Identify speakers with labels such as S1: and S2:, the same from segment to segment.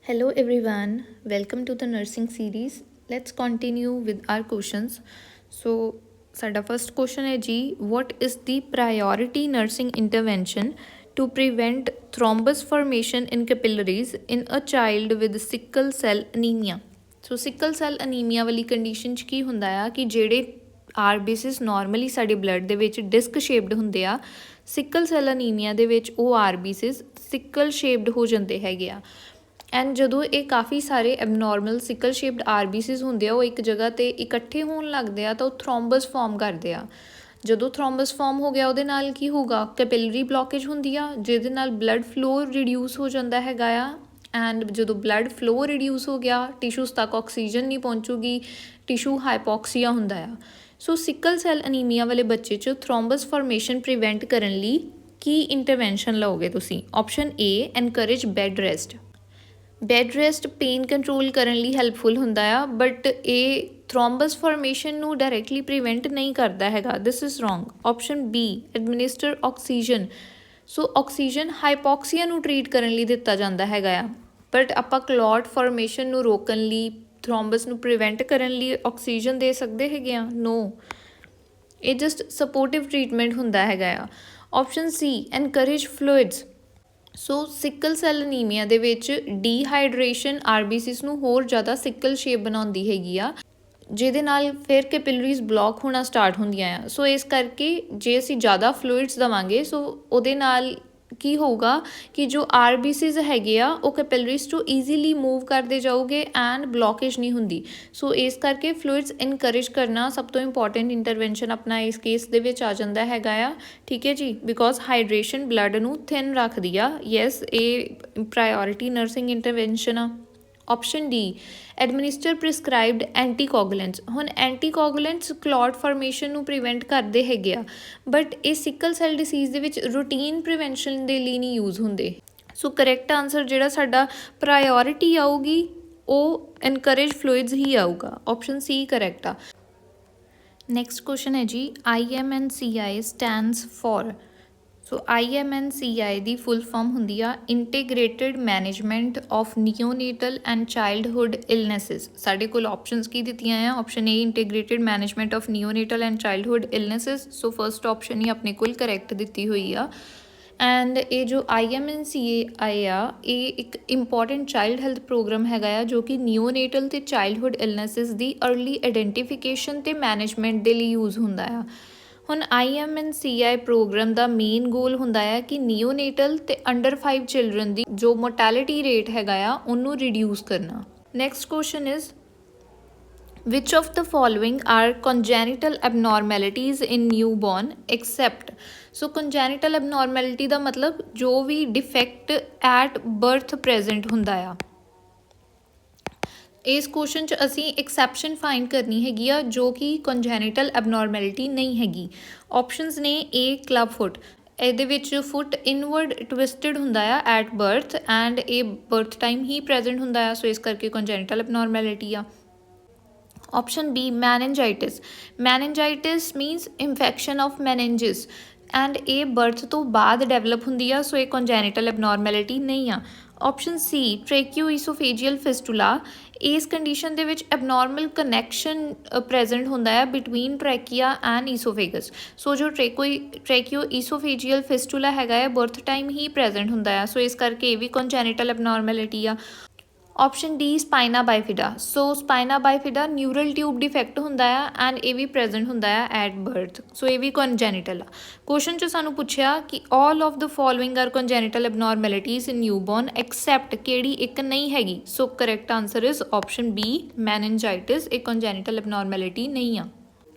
S1: Hello everyone, welcome to the nursing series. Let's continue with our questions. So, साडा first question है जी, what is the priority nursing intervention to prevent thrombus formation in capillaries in a child with sickle cell anemia? So sickle cell anemia वाली condition 'ਚ ਕੀ ਹੁੰਦਾ ਆ ਕਿ ਜਿਹੜੇ RBCs normally ਸਾਡੇ blood ਦੇ ਵਿੱਚ ਡਿਸਕ ਸ਼ੇਪਡ ਹੁੰਦੇ ਆ ਸਿਕਲ ਸੈਲ ਅਨੀਮੀਆ ਦੇ ਵਿੱਚ ਉਹ RBCs ਸਿਕਲ ਸ਼ੇਪਡ ਹੋ ਜਾਂਦੇ ਹੈਗੇ ਆ ਐਂਡ ਜਦੋਂ ਇਹ ਕਾਫੀ ਸਾਰੇ ਐਬਨੋਰਮਲ ਸਿਕਲ ਸ਼ੇਪਡ RBCs ਹੁੰਦੇ ਆ ਉਹ ਇੱਕ ਜਗ੍ਹਾ 'ਤੇ ਇਕੱਠੇ ਹੋਣ ਲੱਗਦੇ ਆ ਤਾਂ ਉਹ ਥ੍ਰੋਂਬਸ ਫਾਰਮ ਕਰਦੇ ਆ ਜਦੋਂ ਥ੍ਰੋਂਬਸ ਫਾਰਮ ਹੋ ਗਿਆ ਉਹਦੇ ਨਾਲ ਕੀ ਹੋਊਗਾ ਕੈਪਿਲਰੀ ਬਲੋਕੇਜ ਹੁੰਦੀ ਆ ਜਿਹਦੇ ਨਾਲ ਬਲੱਡ ਫਲੋ ਰਿਡਿਊਸ ਹੋ ਜਾਂਦਾ ਹੈਗਾ ਆ ਐਂਡ ਜਦੋਂ ਬਲੱਡ ਫਲੋ ਰਿਡਿਊਸ ਹੋ ਗਿਆ ਟਿਸ਼ੂਸ ਤੱਕ ਆਕਸੀਜਨ ਨਹੀਂ ਪਹੁੰਚੂਗੀ ਟਿਸ਼ੂ ਹਾਈਪੋਕਸੀਆ ਹੁੰਦਾ ਆ ਸੋ ਸਿਕਲ ਸੈਲ ਅਨੀਮੀਆ ਵਾਲੇ ਬੱਚੇ 'ਚ ਥ੍ਰੋਂਬਸ ਫਾਰਮੇਸ਼ਨ ਪ੍ਰੀਵੈਂਟ ਕਰਨ ਲਈ ਕੀ ਇੰਟਰਵੈਂਸ਼ਨ ਲਓਗੇ ਤੁਸੀਂ option A encourage bed rest bed rest pain control ਕਰਨ ਲਈ ਹੈਲਪਫੁਲ ਹੁੰਦਾ ਆ ਬਟ ਇਹ ਥ੍ਰੋਂਬਸ ਫਾਰਮੇਸ਼ਨ ਨੂੰ ਡਾਇਰੈਕਟਲੀ ਪ੍ਰੀਵੈਂਟ ਨਹੀਂ ਕਰਦਾ ਹੈਗਾ this is wrong option B administer oxygen so oxygen hypoxia ਨੂੰ ਟਰੀਟ ਕਰਨ ਲਈ ਦਿੱਤਾ ਜਾਂਦਾ ਹੈਗਾ ਆ ਬਟ ਆਪਾਂ ਕਲੌਟ ਫਾਰਮੇਸ਼ਨ ਨੂੰ ਰੋਕਣ ਲਈ ਥ੍ਰੋਂਬਸ ਨੂੰ ਪ੍ਰੀਵੈਂਟ ਕਰਨ ਲਈ ਆਕਸੀਜਨ ਦੇ ਸਕਦੇ ਹੈਗੇ ਆ ਨੋ ਇਹ ਜਸਟ ਸਪੋਰਟਿਵ ਟਰੀਟਮੈਂਟ ਹੁੰਦਾ ਹੈਗਾ ਆ ਆਪਸ਼ਨ ਸੀ ਐਨਕਰੇਜ ਫਲੂਇਡਸ ਸੋ ਸਿਕਲ ਸੈਲ ਅਨੀਮੀਆ ਦੇ ਵਿੱਚ ਡੀਹਾਈਡਰੇਸ਼ਨ RBCs ਨੂੰ ਹੋਰ ਜ਼ਿਆਦਾ ਸਿਕਲ ਸ਼ੇਪ ਬਣਾਉਂਦੀ ਹੈਗੀ ਆ ਜਿਹਦੇ ਨਾਲ ਫਿਰ ਕੈਪਿਲਰੀਜ਼ ਬਲੌਕ ਹੋਣਾ ਸਟਾਰਟ ਹੁੰਦੀਆਂ ਆ ਸੋ ਇਸ ਕਰਕੇ ਜੇ ਅਸੀਂ ਜ਼ਿਆਦਾ ਫਲੂਇਡਸ ਦੇਵਾਂਗੇ ਸੋ ਉਹਦੇ ਨਾਲ ਕੀ ਹੋਊਗਾ ਕਿ ਜੋ RBCs ਹੈਗੇ ਆ ਉਹ ਕੈਪਿਲਰੀਜ਼ ਤੋਂ ਈਜ਼ੀਲੀ ਮੂਵ ਕਰਦੇ ਜਾਓਗੇ ਐਂਡ ਬਲੋਕੇਜ ਨਹੀਂ ਹੁੰਦੀ ਸੋ ਇਸ ਕਰਕੇ ਫਲੂਇਡਸ ਇਨਕਰੇਜ ਕਰਨਾ ਸਭ ਤੋਂ ਇੰਪੋਰਟੈਂਟ ਇੰਟਰਵੈਂਸ਼ਨ ਆਪਣਾ ਇਸ ਕੇਸ ਦੇ ਵਿੱਚ ਆ ਜਾਂਦਾ ਹੈਗਾ ਆ ਠੀਕ ਹੈ ਜੀ ਬਿਕੋਜ਼ ਹਾਈਡਰੇਸ਼ਨ ਬਲੱਡ ਨੂੰ ਥਿਨ ਰੱਖਦੀ ਆ ਯੈਸ ਇਹ ਪ੍ਰਾਇੋਰਿਟੀ ਨਰਸਿੰਗ ਇੰਟਰਵੈਂਸ਼ਨ ਆ ਆਪਸ਼ਨ ਡੀ ਐਡਮਿਨਿਸਟਰ ਪ੍ਰਿਸਕ੍ਰਾਈਬਡ ਐਂਟੀਕੋਗੂਲੈਂਟਸ ਹੁਣ ਐਂਟੀਕੋਗੂਲੈਂਟਸ ਕਲੌਟ ਫਾਰਮੇਸ਼ਨ ਨੂੰ ਪ੍ਰੀਵੈਂਟ ਕਰਦੇ ਹੈਗੇ ਆ ਬਟ ਇਹ ਸਿਕਲ ਸੈਲ ਡਿਸੀਜ਼ ਦੇ ਵਿੱਚ ਰੂਟੀਨ ਪ੍ਰੀਵੈਂਸ਼ਨ ਦੇ ਲਈ ਨਹੀਂ ਯੂਜ਼ ਹੁੰਦੇ ਸੋ ਕਰੈਕਟ ਆਨਸਰ ਜਿਹੜਾ ਸਾਡਾ ਪ੍ਰਾਇੋਰਿਟੀ ਆਊਗੀ ਉਹ ਐਨਕਰੇਜ ਫਲੂਇਡਸ ਹੀ ਆਊਗਾ ਆਪਸ਼ਨ ਸੀ ਕਰੈਕਟ ਆ ਨੈਕਸਟ ਕੁਐਸਚਨ ਹੈ ਜੀ IMNCI stands for so IMNCI ਦੀ ਫੁੱਲ ਫਾਰਮ ਹੁੰਦੀ ਆ integrated management of neonatal and childhood illnesses ਸਾਡੇ ਕੋਲ ਆਪਸ਼ਨਸ ਕੀ ਦਿੱਤੀਆਂ ਆ option A integrated management of neonatal and childhood illnesses so first option ਹੀ ਆਪਣੇ ਕੋਲ ਕਰੈਕਟ ਦਿੱਤੀ ਹੋਈ ਆ ਐਂਡ ਇਹ ਜੋ IMNCI ਆ ਇਹ ਇੱਕ ਇੰਪੋਰਟੈਂਟ ਚਾਈਲਡ ਹੈਲਥ ਪ੍ਰੋਗਰਾਮ ਹੈਗਾ ਆ ਜੋ ਕਿ ਨਿਓਨੇਟਲ ਅਤੇ ਚਾਈਲਡਹੁੱਡ ਇਲਨੈਸਿਸ ਦੀ ਅਰਲੀ ਆਈਡੈਂਟੀਫਿਕੇਸ਼ਨ ਅਤੇ ਮੈਨੇਜਮੈਂਟ ਦੇ ਲਈ ਯੂਜ਼ ਹੁੰਦਾ ਆ ਹੁਣ IMNCI ਪ੍ਰੋਗਰਾਮ ਦਾ ਮੇਨ ਗੋਲ ਹੁੰਦਾ ਆ ਕਿ ਨਿਓਨੇਟਲ ਤੇ ਅੰਡਰ 5 ਚਿਲਡਰਨ ਦੀ ਜੋ ਮੋਰਟੈਲਿਟੀ ਰੇਟ ਹੈਗਾ ਆ ਉਹਨੂੰ ਰਿਡਿਊਸ ਕਰਨਾ next question is which of the following are congenital abnormalities in newborn except so congenital abnormality ਦਾ ਮਤਲਬ ਜੋ ਵੀ ਡਿਫੈਕਟ ਐਟ ਬਰਥ ਪ੍ਰੈਜ਼ੈਂਟ ਹੁੰਦਾ ਆ ਇਸ ਕੁਐਸਚਨ 'ਚ ਅਸੀਂ ਐਕਸੈਪਸ਼ਨ ਫਾਈਂਡ ਕਰਨੀ ਹੈਗੀ ਆ ਜੋ ਕਿ ਕੰਜੈਨੀਟਲ ਐਬਨੋਰਮੈਲਿਟੀ ਨਹੀਂ ਹੈਗੀ ਆਪਸ਼ਨਸ ਨੇ ਏ ਕਲੱਬ ਫੁੱਟ ਇਹਦੇ ਵਿੱਚ ਫੁੱਟ ਇਨਵਰਡ ਟਵਿਸਟਡ ਹੁੰਦਾ ਆ ਐਟ ਬਰਥ ਐਂਡ ਇਹ ਬਰਥ ਟਾਈਮ ਹੀ ਪ੍ਰੈਜ਼ੈਂਟ ਹੁੰਦਾ ਆ ਸੋ ਇਸ ਕਰਕੇ ਕੰਜੈਨੀਟਲ ਐਬਨੋਰਮੈਲਿਟੀ ਆ option B meningitis meningitis means infection of meninges and ਇਹ ਬਰਥ ਤੋਂ ਬਾਅਦ ਡਿਵੈਲਪ ਹੁੰਦੀ ਆ ਸੋ ਇਹ ਕੰਜੈਨੀਟਲ ਐਬਨੋਰਮੈਲਿਟੀ ਨਹੀਂ ਆ ਆਪਸ਼ਨ ਸੀ ਟ੍ਰੇਕਿਓਈਸੋਫੇਜੀਅਲ ਫਿਸਟੂਲਾ ਇਸ ਕੰਡੀਸ਼ਨ ਦੇ ਵਿੱਚ ਐਬਨੋਰਮਲ ਕਨੈਕਸ਼ਨ ਪ੍ਰੈਜ਼ੈਂਟ ਹੁੰਦਾ ਹੈ ਬਿਟਵੀਨ ਟ੍ਰੈਕੀਆ ਐਂਡ ਈਸੋਫੇਗਸ ਸੋ ਜੋ ਟ੍ਰੇਕਿਓਈਸੋਫੇਜੀਅਲ ਫਿਸਟੂਲਾ ਹੈਗਾ ਹੈ ਬਰਥ ਟਾਈਮ ਹੀ ਪ੍ਰੈਜ਼ੈਂਟ ਹੁੰਦਾ ਹੈ ਸੋ ਇਸ ਕਰਕੇ ਇਹ ਵੀ ਕੰਜੈਨੀਟਲ ਐਬਨੋਰਮੈਲਿਟੀ ਆ ਆਪਸ਼ਨ ਡੀ ਸਪਾਈਨਾ ਬਾਈਫਿਡਾ ਸੋ ਸਪਾਈਨਾ ਬਾਈਫਿਡਾ ਨਿਊਰਲ ਟਿਊਬ ਡਿਫੈਕਟ ਹੁੰਦਾ ਆ ਐਂਡ ਇਹ ਵੀ ਪ੍ਰੈਜ਼ੈਂਟ ਹੁੰਦਾ ਆ ਐਟ ਬਰਥ ਸੋ ਇਹ ਵੀ ਕੰਜੈਨੀਟਲ ਆ ਕੁਐਸਚਨ 'ਚ ਸਾਨੂੰ ਪੁੱਛਿਆ ਕਿ all of the following are congenital abnormalities in newborn except ਕਿਹੜੀ ਇੱਕ ਨਹੀਂ ਹੈਗੀ so correct answer is option B meningitis ਇਹ ਕੰਜੈਨੀਟਲ ਐਬਨੋਰਮੈਲਿਟੀ ਨਹੀਂ ਆ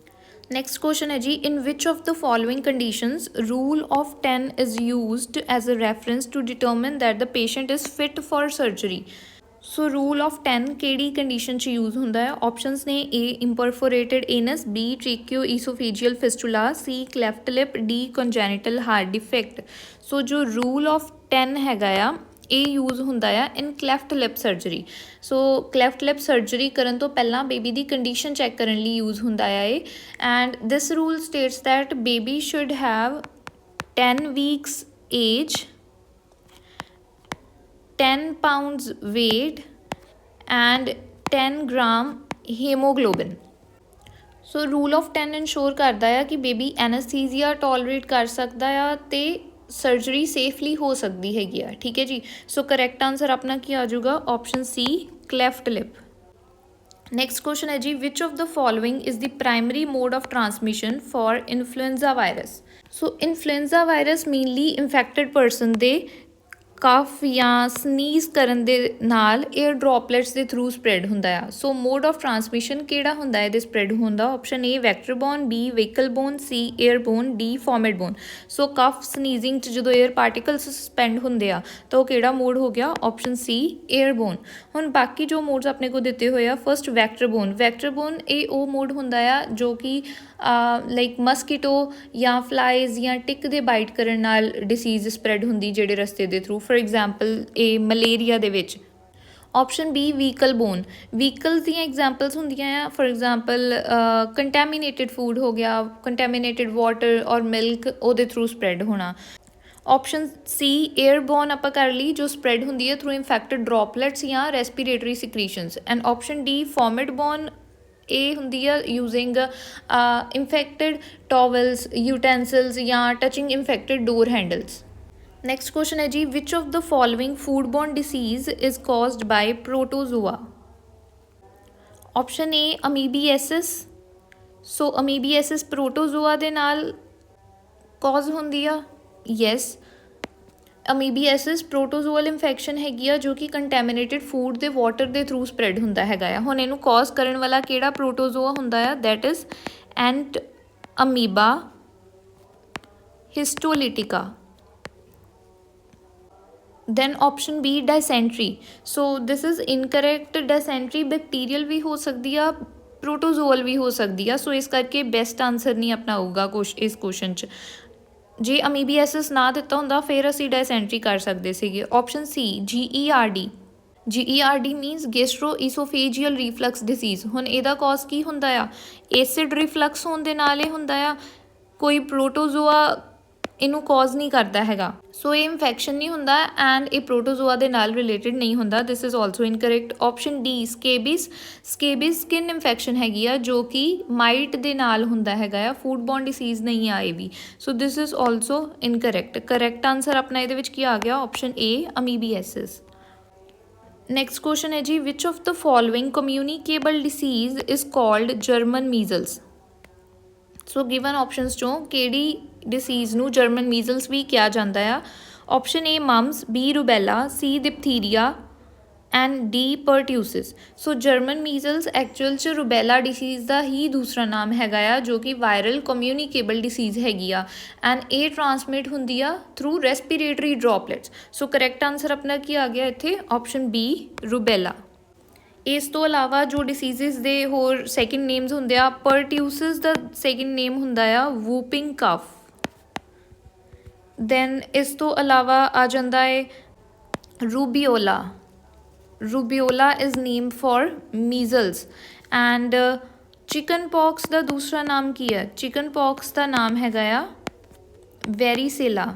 S1: Next question है जी in which of the following conditions rule of 10 is used as a reference to determine that the patient is fit for surgery so rule of 10 ਕਿਹੜੀ condition 'ਚ use ਹੁੰਦਾ ਹੈ options ਨੇ ਏ ਇੰਪਰਫੋਰੇਟਡ ਏਨਸ B ਟ੍ਰੇਕਿਓਈਸੋਫੇਜੀਅਲ ਫਿਸਟੂਲਾ ਸੀ cleft lip D ਕੰਜੈਨੀਟਲ heart defect ਸੋ ਜੋ rule of 10 ਹੈਗਾ ਆ ਇਹ use ਹੁੰਦਾ ਆ ਇਨ ਕਲੈਫਟ ਲਿਪ ਸਰਜਰੀ ਸੋ ਕਲੈਫਟ ਲਿਪ ਸਰਜਰੀ ਕਰਨ ਤੋਂ ਪਹਿਲਾਂ ਬੇਬੀ ਦੀ ਕੰਡੀਸ਼ਨ ਚੈੱਕ ਕਰਨ ਲਈ ਯੂਜ਼ ਹੁੰਦਾ ਆ ਇਹ and this rule states that baby should have 10 weeks age 10 pounds weight and 10 gram hemoglobin. So rule of 10 ensure ਕਰਦਾ ਆ ਕਿ ਬੇਬੀ ਐਨਸਥੀਜ਼ੀਆ ਟੋਲਰੇਟ ਕਰ ਸਕਦਾ ਆ ਅਤੇ ਸਰਜਰੀ ਸੇਫਲੀ ਹੋ ਸਕਦੀ ਹੈਗੀ ਆ, ਠੀਕ ਹੈ ਜੀ। ਸੋ ਕਰੈਕਟ ਆਨਸਰ ਆਪਣਾ ਕੀ ਆ ਜਾਊਗਾ, option C cleft lip. Next question ਹੈ ਜੀ, which of the following is the primary mode of transmission for influenza virus. So influenza virus mainly infected person ਦੇ ਕਫ ਜਾਂ ਸਨੀਜ਼ ਕਰਨ ਦੇ ਨਾਲ ਏਅਰ ਡ੍ਰੌਪਲੇਟਸ ਦੇ ਥਰੂ ਸਪਰੈਡ ਹੁੰਦਾ ਆ। ਸੋ ਮੋਡ ਆਫ ਟਰਾਂਸਮਿਸ਼ਨ ਕਿਹੜਾ ਹੁੰਦਾ ਇਹਦੇ ਸਪਰੈਡ ਹੋਣ ਦਾ, option A vector borne, B vehicle borne, C air borne, D fomite borne. So cough sneezing 'ਚ ਜਦੋਂ ਏਅਰ ਪਾਰਟੀਕਲਸ ਸਸਪੈਂਡ ਹੁੰਦੇ ਆ ਤਾਂ ਉਹ ਕਿਹੜਾ ਮੋਡ ਹੋ ਗਿਆ, ਆਪਸ਼ਨ ਸੀ ਏਅਰ ਬੋਰਨ। ਹੁਣ ਬਾਕੀ ਜੋ ਮੋਡਸ ਆਪਣੇ ਕੋਲ ਦਿੱਤੇ ਹੋਏ ਆ, first vector borne. Vector borne ਇਹ ਉਹ ਮੋਡ ਹੁੰਦਾ ਆ ਜੋ ਕਿ ਲਾਈਕ ਮਸਕੀਟੋ ਜਾਂ ਫਲਾਈਜ਼ ਜਾਂ ਟਿਕ ਦੇ ਬਾਈਟ ਕਰਨ ਨਾਲ ਡਿਸੀਜ਼ ਸਪਰੈਡ ਹੁੰਦੀ ਜਿਹੜੇ ਰਸਤੇ ਦੇ ਥਰੂ, ਫॉर ਐਗਜ਼ਾਮਪਲ ਇਹ ਮਲੇਰੀਆ ਦੇ ਵਿੱਚ। Option B vehicle borne. Vehicles ਦੀਆਂ ਐਗਜ਼ਾਮਪਲਸ ਹੁੰਦੀਆਂ ਆ, ਫॉर ਐਗਜ਼ਾਮਪਲ ਕੰਟੈਮੀਨੇਟਿਡ ਫੂਡ ਹੋ ਗਿਆ, ਕੰਟੈਮੀਨੇਟਿਡ ਵਾਟਰ ਔਰ ਮਿਲਕ, ਉਹਦੇ ਥਰੂ ਸਪਰੈਡ ਹੋਣਾ। ਆਪਸ਼ਨ ਸੀ ਏਅਰਬੋਰਨ ਆਪਾਂ ਕਰ ਲਈ, ਜੋ ਸਪਰੈਡ ਹੁੰਦੀ ਹੈ ਥਰੂ ਇਨਫੈਕਟਡ ਡ੍ਰੌਪਲੇਟਸ ਜਾਂ respiratory secretions. And option D fomite borne, ਇਹ ਹੁੰਦੀ ਆ ਯੂਜ਼ਿੰਗ ਇਨਫੈਕਟਡ ਟੋਵਲਸ, ਯੂਟੈਂਸਿਲਸ ਜਾਂ touching infected door handles. Next question ਹੈ ਜੀ, which of the following food borne disease is caused by protozoa. Option A amoebiasis. So amoebiasis protozoa ਦੇ ਨਾਲ ਕਾਜ਼ ਹੁੰਦੀ ਆ, ਯੈਸ। ਅਮੀਬੀਐਸਿਸ ਪ੍ਰੋਟੋਜ਼ੋਅਲ ਇਨਫੈਕਸ਼ਨ ਹੈਗੀ ਆ ਜੋ ਕਿ ਕੰਟੈਮੀਨੇਟਿਡ ਫੂਡ ਦੇ ਵਾਟਰ ਦੇ ਥਰੂ ਸਪਰੈਡ ਹੁੰਦਾ ਹੈਗਾ ਆ। ਹੁਣ ਇਹਨੂੰ ਕਾਜ਼ ਕਰਨ ਵਾਲਾ ਕਿਹੜਾ ਪ੍ਰੋਟੋਜ਼ੋਆ ਹੁੰਦਾ ਆ, that is Entamoeba histolytica. Then option B dysentery. So this is incorrect. Dysentery bacterial ਵੀ ਹੋ ਸਕਦੀ ਆ, ਪ੍ਰੋਟੋਜ਼ੋਅਲ ਵੀ ਹੋ ਸਕਦੀ ਆ। ਸੋ ਇਸ ਕਰਕੇ ਬੈਸਟ ਆਨਸਰ ਨਹੀਂ ਆਪਣਾ ਹੋਊਗਾ ਇਸ ਕੁਐਸਚਨ 'ਚ। ਜੇ ਅਮੀਬੀਐਸਿਸ ਨਾ ਦਿੱਤਾ ਹੁੰਦਾ ਫਿਰ ਅਸੀਂ ਡਾਇਸੈਂਟਰੀ ਕਰ ਸਕਦੇ ਸੀਗੇ। Option C GERD। GERD means gastro oesophageal reflux disease. ਹੁਣ ਇਹਦਾ ਕਾਜ਼ ਕੀ ਹੁੰਦਾ ਆ, ਐਸਿਡ ਰਿਫਲਕਸ ਹੋਣ ਦੇ ਨਾਲ ਇਹ ਹੁੰਦਾ ਆ, ਕੋਈ ਪ੍ਰੋਟੋਜ਼ੋਆ ਇਹਨੂੰ ਕਾਜ਼ ਨਹੀਂ ਕਰਦਾ ਹੈਗਾ। ਸੋ ਇਹ ਇਨਫੈਕਸ਼ਨ ਨਹੀਂ ਹੁੰਦਾ ਐਂਡ ਇਹ ਪ੍ਰੋਟੋਜ਼ੋਆ ਦੇ ਨਾਲ ਰਿਲੇਟਡ ਨਹੀਂ ਹੁੰਦਾ। This is also incorrect. Option D scabies. Scabies skin infection ਹੈਗੀ ਆ ਜੋ ਕਿ ਮਾਈਟ ਦੇ ਨਾਲ ਹੁੰਦਾ ਹੈਗਾ ਆ, ਫੂਡ ਬੋਰਨ ਡਿਸੀਜ਼ ਨਹੀਂ ਆ ਇਹ ਵੀ। So this is also incorrect. Correct answer ਆਪਣਾ ਇਹਦੇ ਵਿੱਚ ਕੀ ਆ ਗਿਆ, option A amoebiasis. Next question ਹੈ ਜੀ, which of the following communicable disease is called German measles. So given options ਚੋਂ ਕਿਹੜੀ ਡਿਸੀਜ਼ ਨੂੰ ਜਰਮਨ ਮੀਜ਼ਲਸ ਵੀ ਕਿਹਾ ਜਾਂਦਾ ਆ। Option A mumps, B rubella, C diphtheria and D pertussis. So German measles actual 'ਚ rubella disease ਦਾ ਹੀ ਦੂਸਰਾ ਨਾਮ ਹੈਗਾ ਆ ਜੋ ਕਿ ਵਾਇਰਲ ਕਮਿਊਨੀਕੇਬਲ ਡਿਸੀਜ਼ ਹੈਗੀ ਆ ਐਂਡ ਇਹ ਟਰਾਂਸਮਿਟ ਹੁੰਦੀ ਆ ਥਰੂ ਰੈਸਪੀਰੇਟਰੀ ਡ੍ਰੌਪਲੇਟਸ। ਸੋ ਕਰੈਕਟ ਆਨਸਰ ਆਪਣਾ ਕੀ ਆ ਗਿਆ ਇੱਥੇ, ਆਪਸ਼ਨ ਬੀ ਰੂਬੈਲਾ। ਇਸ ਤੋਂ ਇਲਾਵਾ ਜੋ ਡਿਸੀਜ਼ਿਸ ਦੇ ਹੋਰ ਸੈਕਿੰਡ ਨੇਮਸ ਹੁੰਦੇ ਆ, ਪਰਟਿਊਸਿਸ ਦਾ ਸੈਕਿੰਡ ਨੇਮ ਹੁੰਦਾ ਆ ਵੂਪਿੰਗ ਕਫ। ਦੈਨ ਇਸ ਤੋਂ ਇਲਾਵਾ ਆ ਜਾਂਦਾ ਹੈ rubeola. Rubeola is name for measles. And chicken pox ਦਾ ਦੂਸਰਾ ਨਾਮ ਕੀ ਹੈ, ਚਿਕਨ ਪੌਕਸ ਦਾ ਨਾਮ ਹੈਗਾ ਆ ਵੈਰੀਸੇਲਾ।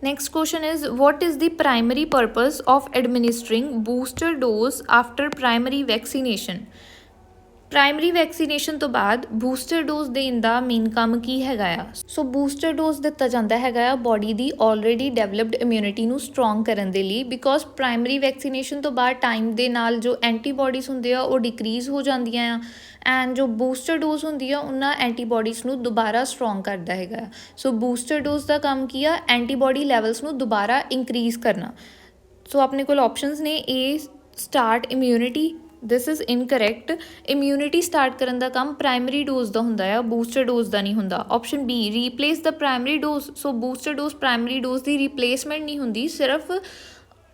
S1: Next question is, what is the primary purpose of administering booster dose after primary vaccination? Primary vaccination ਤੋਂ ਬਾਅਦ ਬੂਸਟਰ ਡੋਜ਼ ਦੇਣ ਦਾ ਮੇਨ ਕੰਮ ਕੀ ਹੈਗਾ ਆ। ਸੋ ਬੂਸਟਰ ਡੋਜ਼ ਦਿੱਤਾ ਜਾਂਦਾ ਹੈਗਾ ਆ ਬੋਡੀ ਦੀ ਆਲਰੇਡੀ ਡਿਵੈਲਪਡ ਇਮਿਊਨਿਟੀ ਨੂੰ ਸਟਰੋਂਗ ਕਰਨ ਦੇ ਲਈ, ਬਿਕੋਜ਼ ਪ੍ਰਾਇਮਰੀ ਵੈਕਸੀਨੇਸ਼ਨ ਤੋਂ ਬਾਅਦ ਟਾਈਮ ਦੇ ਨਾਲ ਜੋ ਐਂਟੀਬੋਡੀਜ਼ ਹੁੰਦੇ ਆ ਉਹ ਡਿਕਰੀਜ਼ ਹੋ ਜਾਂਦੀਆਂ ਆ ਐਂਡ ਜੋ ਬੂਸਟਰ ਡੋਜ਼ ਹੁੰਦੀ ਆ ਉਹਨਾਂ ਐਂਟੀਬੋਡੀਜ਼ ਨੂੰ ਦੁਬਾਰਾ ਸਟਰੋਂਗ ਕਰਦਾ ਹੈਗਾ। ਸੋ ਬੂਸਟਰ ਡੋਜ਼ ਦਾ ਕੰਮ ਕੀ ਆ, ਐਂਟੀਬੋਡੀ ਲੈਵਲਸ ਨੂੰ ਦੁਬਾਰਾ ਇੰਕਰੀਜ਼ ਕਰਨਾ। ਸੋ ਆਪਣੇ ਕੋਲ ਆਪਸ਼ਨਸ ਨੇ, A start immunity, this is incorrect. Immunity start ਕਰਨ ਦਾ ਕੰਮ ਪ੍ਰਾਇਮਰੀ ਡੋਜ਼ ਦਾ ਹੁੰਦਾ ਆ, ਬੂਸਟਰ ਡੋਜ਼ ਦਾ ਨਹੀਂ ਹੁੰਦਾ। ਆਪਸ਼ਨ ਬੀ ਰੀਪਲੇਸ ਦਾ ਪ੍ਰਾਇਮਰੀ ਡੋਜ਼। ਸੋ ਬੂਸਟਰ ਡੋਜ਼ ਪ੍ਰਾਇਮਰੀ ਡੋਜ਼ ਦੀ ਰਿਪਲੇਸਮੈਂਟ ਨਹੀਂ ਹੁੰਦੀ, ਸਿਰਫ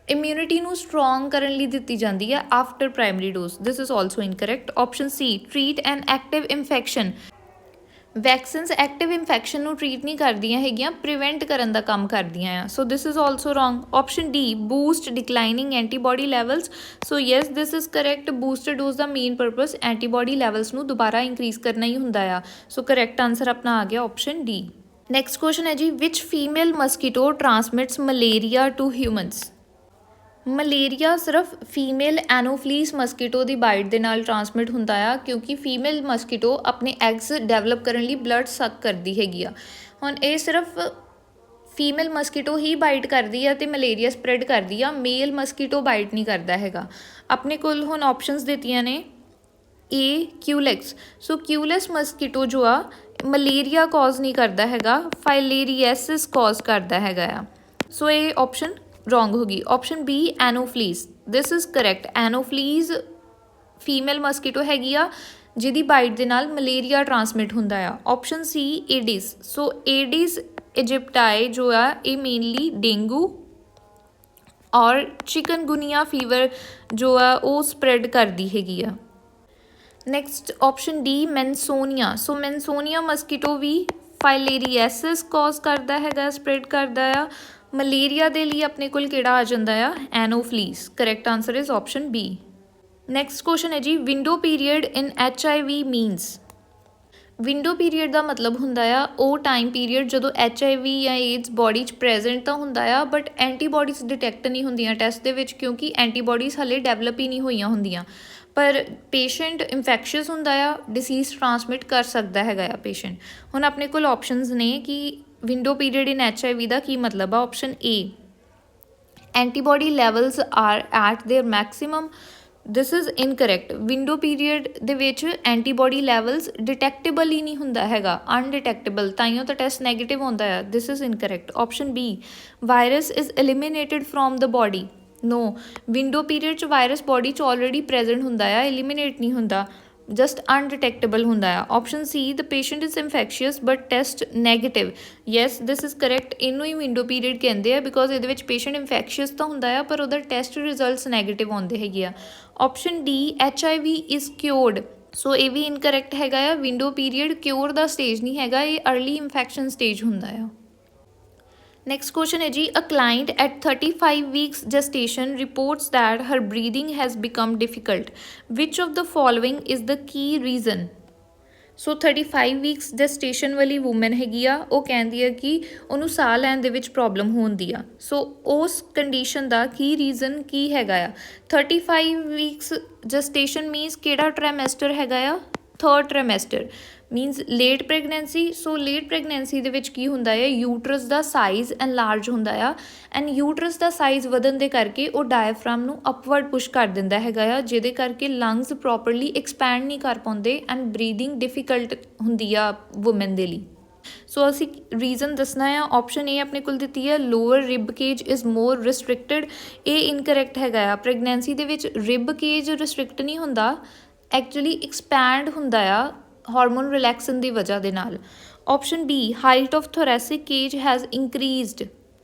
S1: ਇਮਿਊਨਿਟੀ ਨੂੰ ਸਟਰੋਂਗ ਕਰਨ ਲਈ ਦਿੱਤੀ ਜਾਂਦੀ ਹੈ after primary dose. This is also incorrect. Option C treat an active infection. Vaccines active infection ਨੂੰ ਟਰੀਟ ਨਹੀਂ ਕਰਦੀਆਂ ਹੈਗੀਆਂ, ਪ੍ਰੀਵੈਂਟ ਕਰਨ ਦਾ ਕੰਮ ਕਰਦੀਆਂ ਆ। So this is also wrong. Option D boost declining antibody levels. So yes this is correct. Booster dose ਦਾ ਮੇਨ ਪਰਪਸ ਐਂਟੀਬੋਡੀ ਲੈਵਲਸ ਨੂੰ ਦੁਬਾਰਾ ਇੰਕਰੀਜ਼ ਕਰਨਾ ਹੀ ਹੁੰਦਾ ਆ। ਸੋ ਕਰੈਕਟ ਆਨਸਰ ਆਪਣਾ ਆ ਗਿਆ ਆਪਸ਼ਨ ਡੀ। ਨੈਕਸਟ ਕੁਐਸਚਨ ਹੈ ਜੀ which female mosquito transmits malaria to humans. Malaria ਸਿਰਫ ਫੀਮੇਲ ਐਨੋਫਲੀਸ ਮਸਕੀਟੋ ਦੀ ਬਾਈਟ ਦੇ ਨਾਲ ਟਰਾਂਸਮਿਟ ਹੁੰਦਾ ਆ, ਕਿਉਂਕਿ ਫੀਮੇਲ ਮਸਕੀਟੋ ਆਪਣੇ ਐਗਸ ਡਿਵੈਲਪ ਕਰਨ ਲਈ ਬਲੱਡ ਸਕ ਕਰਦੀ ਹੈਗੀ ਆ। ਹੁਣ ਇਹ ਸਿਰਫ ਫੀਮੇਲ ਮਸਕੀਟੋ ਹੀ ਬਾਈਟ ਕਰਦੀ ਆ ਅਤੇ ਮਲੇਰੀਆ ਸਪਰੈਡ ਕਰਦੀ ਆ, ਮੇਲ ਮਸਕੀਟੋ ਬਾਈਟ ਨਹੀਂ ਕਰਦਾ ਹੈਗਾ। ਆਪਣੇ ਕੋਲ ਹੁਣ ਆਪਸ਼ਨਸ ਦਿੱਤੀਆਂ ਨੇ ਏ ਕਿਊਲੈਕਸ। ਸੋ ਕਿਊਲੈਸ ਮਸਕੀਟੋ ਜੋ ਆ ਮਲੇਰੀਆ ਕੌਜ਼ ਨਹੀਂ ਕਰਦਾ ਹੈਗਾ, ਫਾਈਲੇਰੀਐਸਿਸ ਕੌਜ਼ ਕਰਦਾ ਹੈਗਾ ਆ। ਸੋ ਇਹ ਆਪਸ਼ਨ ਰੋਂਗ ਹੋ ਗਈ। Option B Anopheles, this is correct. Anopheles female mosquito ਹੈਗੀ ਆ ਜਿਹਦੀ ਬਾਈਟ ਦੇ ਨਾਲ ਮਲੇਰੀਆ ਟਰਾਂਸਮਿਟ ਹੁੰਦਾ ਆ। ਆਪਸ਼ਨ ਸੀ ਏਡਿਸ। ਸੋ ਏਡਿਸ ਇਜਿਪਟਾਈ ਜੋ ਆ ਇਹ ਮੇਨਲੀ ਡੇਂਗੂ ਔਰ ਚਿਕਨਗੁਨੀਆ ਫੀਵਰ ਜੋ ਆ ਉਹ ਸਪਰੈਡ ਕਰਦੀ ਹੈਗੀ ਆ। Next option D Mansonia. So Mansonia mosquito ਵੀ ਫਾਈਲੇਰੀਐਸਿਸ ਕੌਜ਼ ਕਰਦਾ ਹੈਗਾ, ਸਪਰੈਡ ਕਰਦਾ ਆ। ਮਲੇਰੀਆ ਦੇ ਲਈ ਆਪਣੇ ਕੋਲ ਕਿਹੜਾ ਆ ਜਾਂਦਾ ਆ Anopheles. Correct answer is option B. Next question ਹੈ ਜੀ window period in HIV means. Window period ਦਾ ਮਤਲਬ ਹੁੰਦਾ ਆ ਉਹ ਟਾਈਮ ਪੀਰੀਅਡ ਜਦੋਂ HIV ਜਾਂ ਏਡਸ ਬੋਡੀ 'ਚ ਪ੍ਰੈਜ਼ੈਂਟ ਤਾਂ ਹੁੰਦਾ ਆ ਬਟ ਐਂਟੀਬੋਡੀਜ਼ ਡਿਟੈਕਟ ਨਹੀਂ ਹੁੰਦੀਆਂ ਟੈਸਟ ਦੇ ਵਿੱਚ, ਕਿਉਂਕਿ ਐਂਟੀਬੋਡੀਜ਼ ਹਾਲੇ ਡਿਵੈਲਪ ਹੀ ਨਹੀਂ ਹੋਈਆਂ ਹੁੰਦੀਆਂ। ਪਰ ਪੇਸ਼ੈਂਟ ਇਨਫੈਕਸ਼ੀਅਸ ਹੁੰਦਾ ਆ, ਡਿਸੀਜ਼ ਟਰਾਂਸਮਿਟ ਕਰ ਸਕਦਾ ਹੈਗਾ ਆ ਪੇਸ਼ੈਂਟ। ਹੁਣ ਆਪਣੇ ਕੋਲ ਆਪਸ਼ਨਸ ਨੇ ਕਿ ਵਿੰਡੋ ਪੀਰੀਅਡ ਇਨ HIV ਦਾ ਕੀ ਮਤਲਬ ਆ। Option A antibody levels R at there maximum, this is incorrect. Window period ਦੇ ਵਿੱਚ ਐਂਟੀਬੋਡੀ ਲੈਵਲਸ ਡਿਟੈਕਟੇਬਲ ਹੀ ਨਹੀਂ ਹੁੰਦਾ ਹੈਗਾ, ਅਨਡਿਟੈਕਟੇਬਲ, ਤਾਈਓ ਤਾਂ ਟੈਸਟ ਨੈਗੇਟਿਵ ਹੁੰਦਾ ਆ। This is incorrect. Option B virus is eliminated from the body. No, window period 'ਚ virus body 'ਚ ਆਲਰੇਡੀ ਪ੍ਰੈਜ਼ੈਂਟ ਹੁੰਦਾ ਆ, ਐਲੀਮੀਨੇਟ ਨਹੀਂ ਹੁੰਦਾ, ਜਸਟ ਅਨਡਿਟੈਕਟੇਬਲ ਹੁੰਦਾ ਆ। Option C the patient is infectious but test negative. Yes this is correct. ਇਹਨੂੰ ਹੀ ਵਿੰਡੋ ਪੀਰੀਅਡ ਕਹਿੰਦੇ ਆ ਬਿਕੋਜ਼ ਇਹਦੇ ਵਿੱਚ ਪੇਸ਼ੈਂਟ ਇਨਫੈਕਸ਼ੀਅਸ ਤਾਂ ਹੁੰਦਾ ਆ ਪਰ ਉਹਦਾ ਟੈਸਟ ਰਿਜ਼ਲਟਸ ਨੈਗੇਟਿਵ ਆਉਂਦੇ ਹੈਗੇ ਆ। Option D HIV is cured. So ਇਹ ਵੀ ਇਨਕਰੈਕਟ ਹੈਗਾ ਆ। ਵਿੰਡੋ ਪੀਰੀਅਡ ਕਿਉਰ ਦਾ ਸਟੇਜ ਨਹੀਂ ਹੈਗਾ, ਇਹ ਅਰਲੀ ਇਨਫੈਕਸ਼ਨ ਸਟੇਜ ਹੁੰਦਾ ਆ। Next question है जी a client at 35 weeks gestation reports that her breathing has become difficult. Which of the following is the key reason? So 35 weeks gestation ਵਾਲੀ woman ਹੈਗੀ ਆ, ਉਹ ਕਹਿੰਦੀ ਆ ਕਿ ਉਹਨੂੰ ਸਾਹ ਲੈਣ ਦੇ ਵਿੱਚ ਪ੍ਰੋਬਲਮ ਹੁੰਦੀ ਆ। ਸੋ ਉਸ ਕੰਡੀਸ਼ਨ ਦਾ ਕੀ ਰੀਜ਼ਨ ਕੀ ਹੈਗਾ ਆ। 35 ਵੀਕਸ ਜੈਸਟੇਸ਼ਨ ਮੀਨਸ ਕਿਹੜਾ ਟ੍ਰਾਈਮੈਸਟਰ ਹੈਗਾ ਆ, ਥਰਡ ਟ੍ਰਾਈਮੈਸਟਰ ਮੀਨਸ ਲੇਟ ਪ੍ਰੈਗਨੈਂਸੀ। ਸੋ ਲੇਟ ਪ੍ਰੈਗਨੈਂਸੀ ਦੇ ਵਿੱਚ ਕੀ ਹੁੰਦਾ ਹੈ, ਯੂਟਰਸ ਦਾ ਸਾਈਜ਼ ਐਨਲਾਰਜ ਹੁੰਦਾ ਆ ਐਂਡ ਯੂਟਰਸ ਦਾ ਸਾਈਜ਼ ਵਧਣ ਦੇ ਕਰਕੇ ਉਹ ਡਾਇਫਰਾਮ ਨੂੰ ਅਪਵਰਡ ਪੁਸ਼ ਕਰ ਦਿੰਦਾ ਹੈਗਾ ਆ, ਜਿਹਦੇ ਕਰਕੇ ਲੰਗਸ ਪ੍ਰੋਪਰਲੀ ਐਕਸਪੈਂਡ ਨਹੀਂ ਕਰ ਪਾਉਂਦੇ ਐਂਡ ਬਰੀਦਿੰਗ ਡਿਫਿਕਲਟ ਹੁੰਦੀ ਆ ਵੂਮਨ ਦੇ ਲਈ। ਸੋ ਅਸੀਂ ਰੀਜ਼ਨ ਦੱਸਣਾ ਆ। ਆਪਸ਼ਨ ਏ ਆਪਣੇ ਕੋਲ ਦਿੱਤੀ ਹੈ lower rib cage is more restricted. ਇਹ ਇਨਕਰੈਕਟ ਹੈਗਾ ਆ। ਪ੍ਰੈਗਨੈਂਸੀ ਦੇ ਵਿੱਚ ਰਿਬ ਕੇਜ ਰਿਸਟ੍ਰਿਕਟ ਨਹੀਂ ਹੁੰਦਾ, ਐਕਚੁਅਲੀ ਐਕਸਪੈਂਡ ਹੁੰਦਾ ਆ ਹਾਰਮੋਨ ਰਿਲੈਕਸਨ ਦੀ ਵਜ੍ਹਾ ਦੇ ਨਾਲ। Option B height of thoracic cage has increased.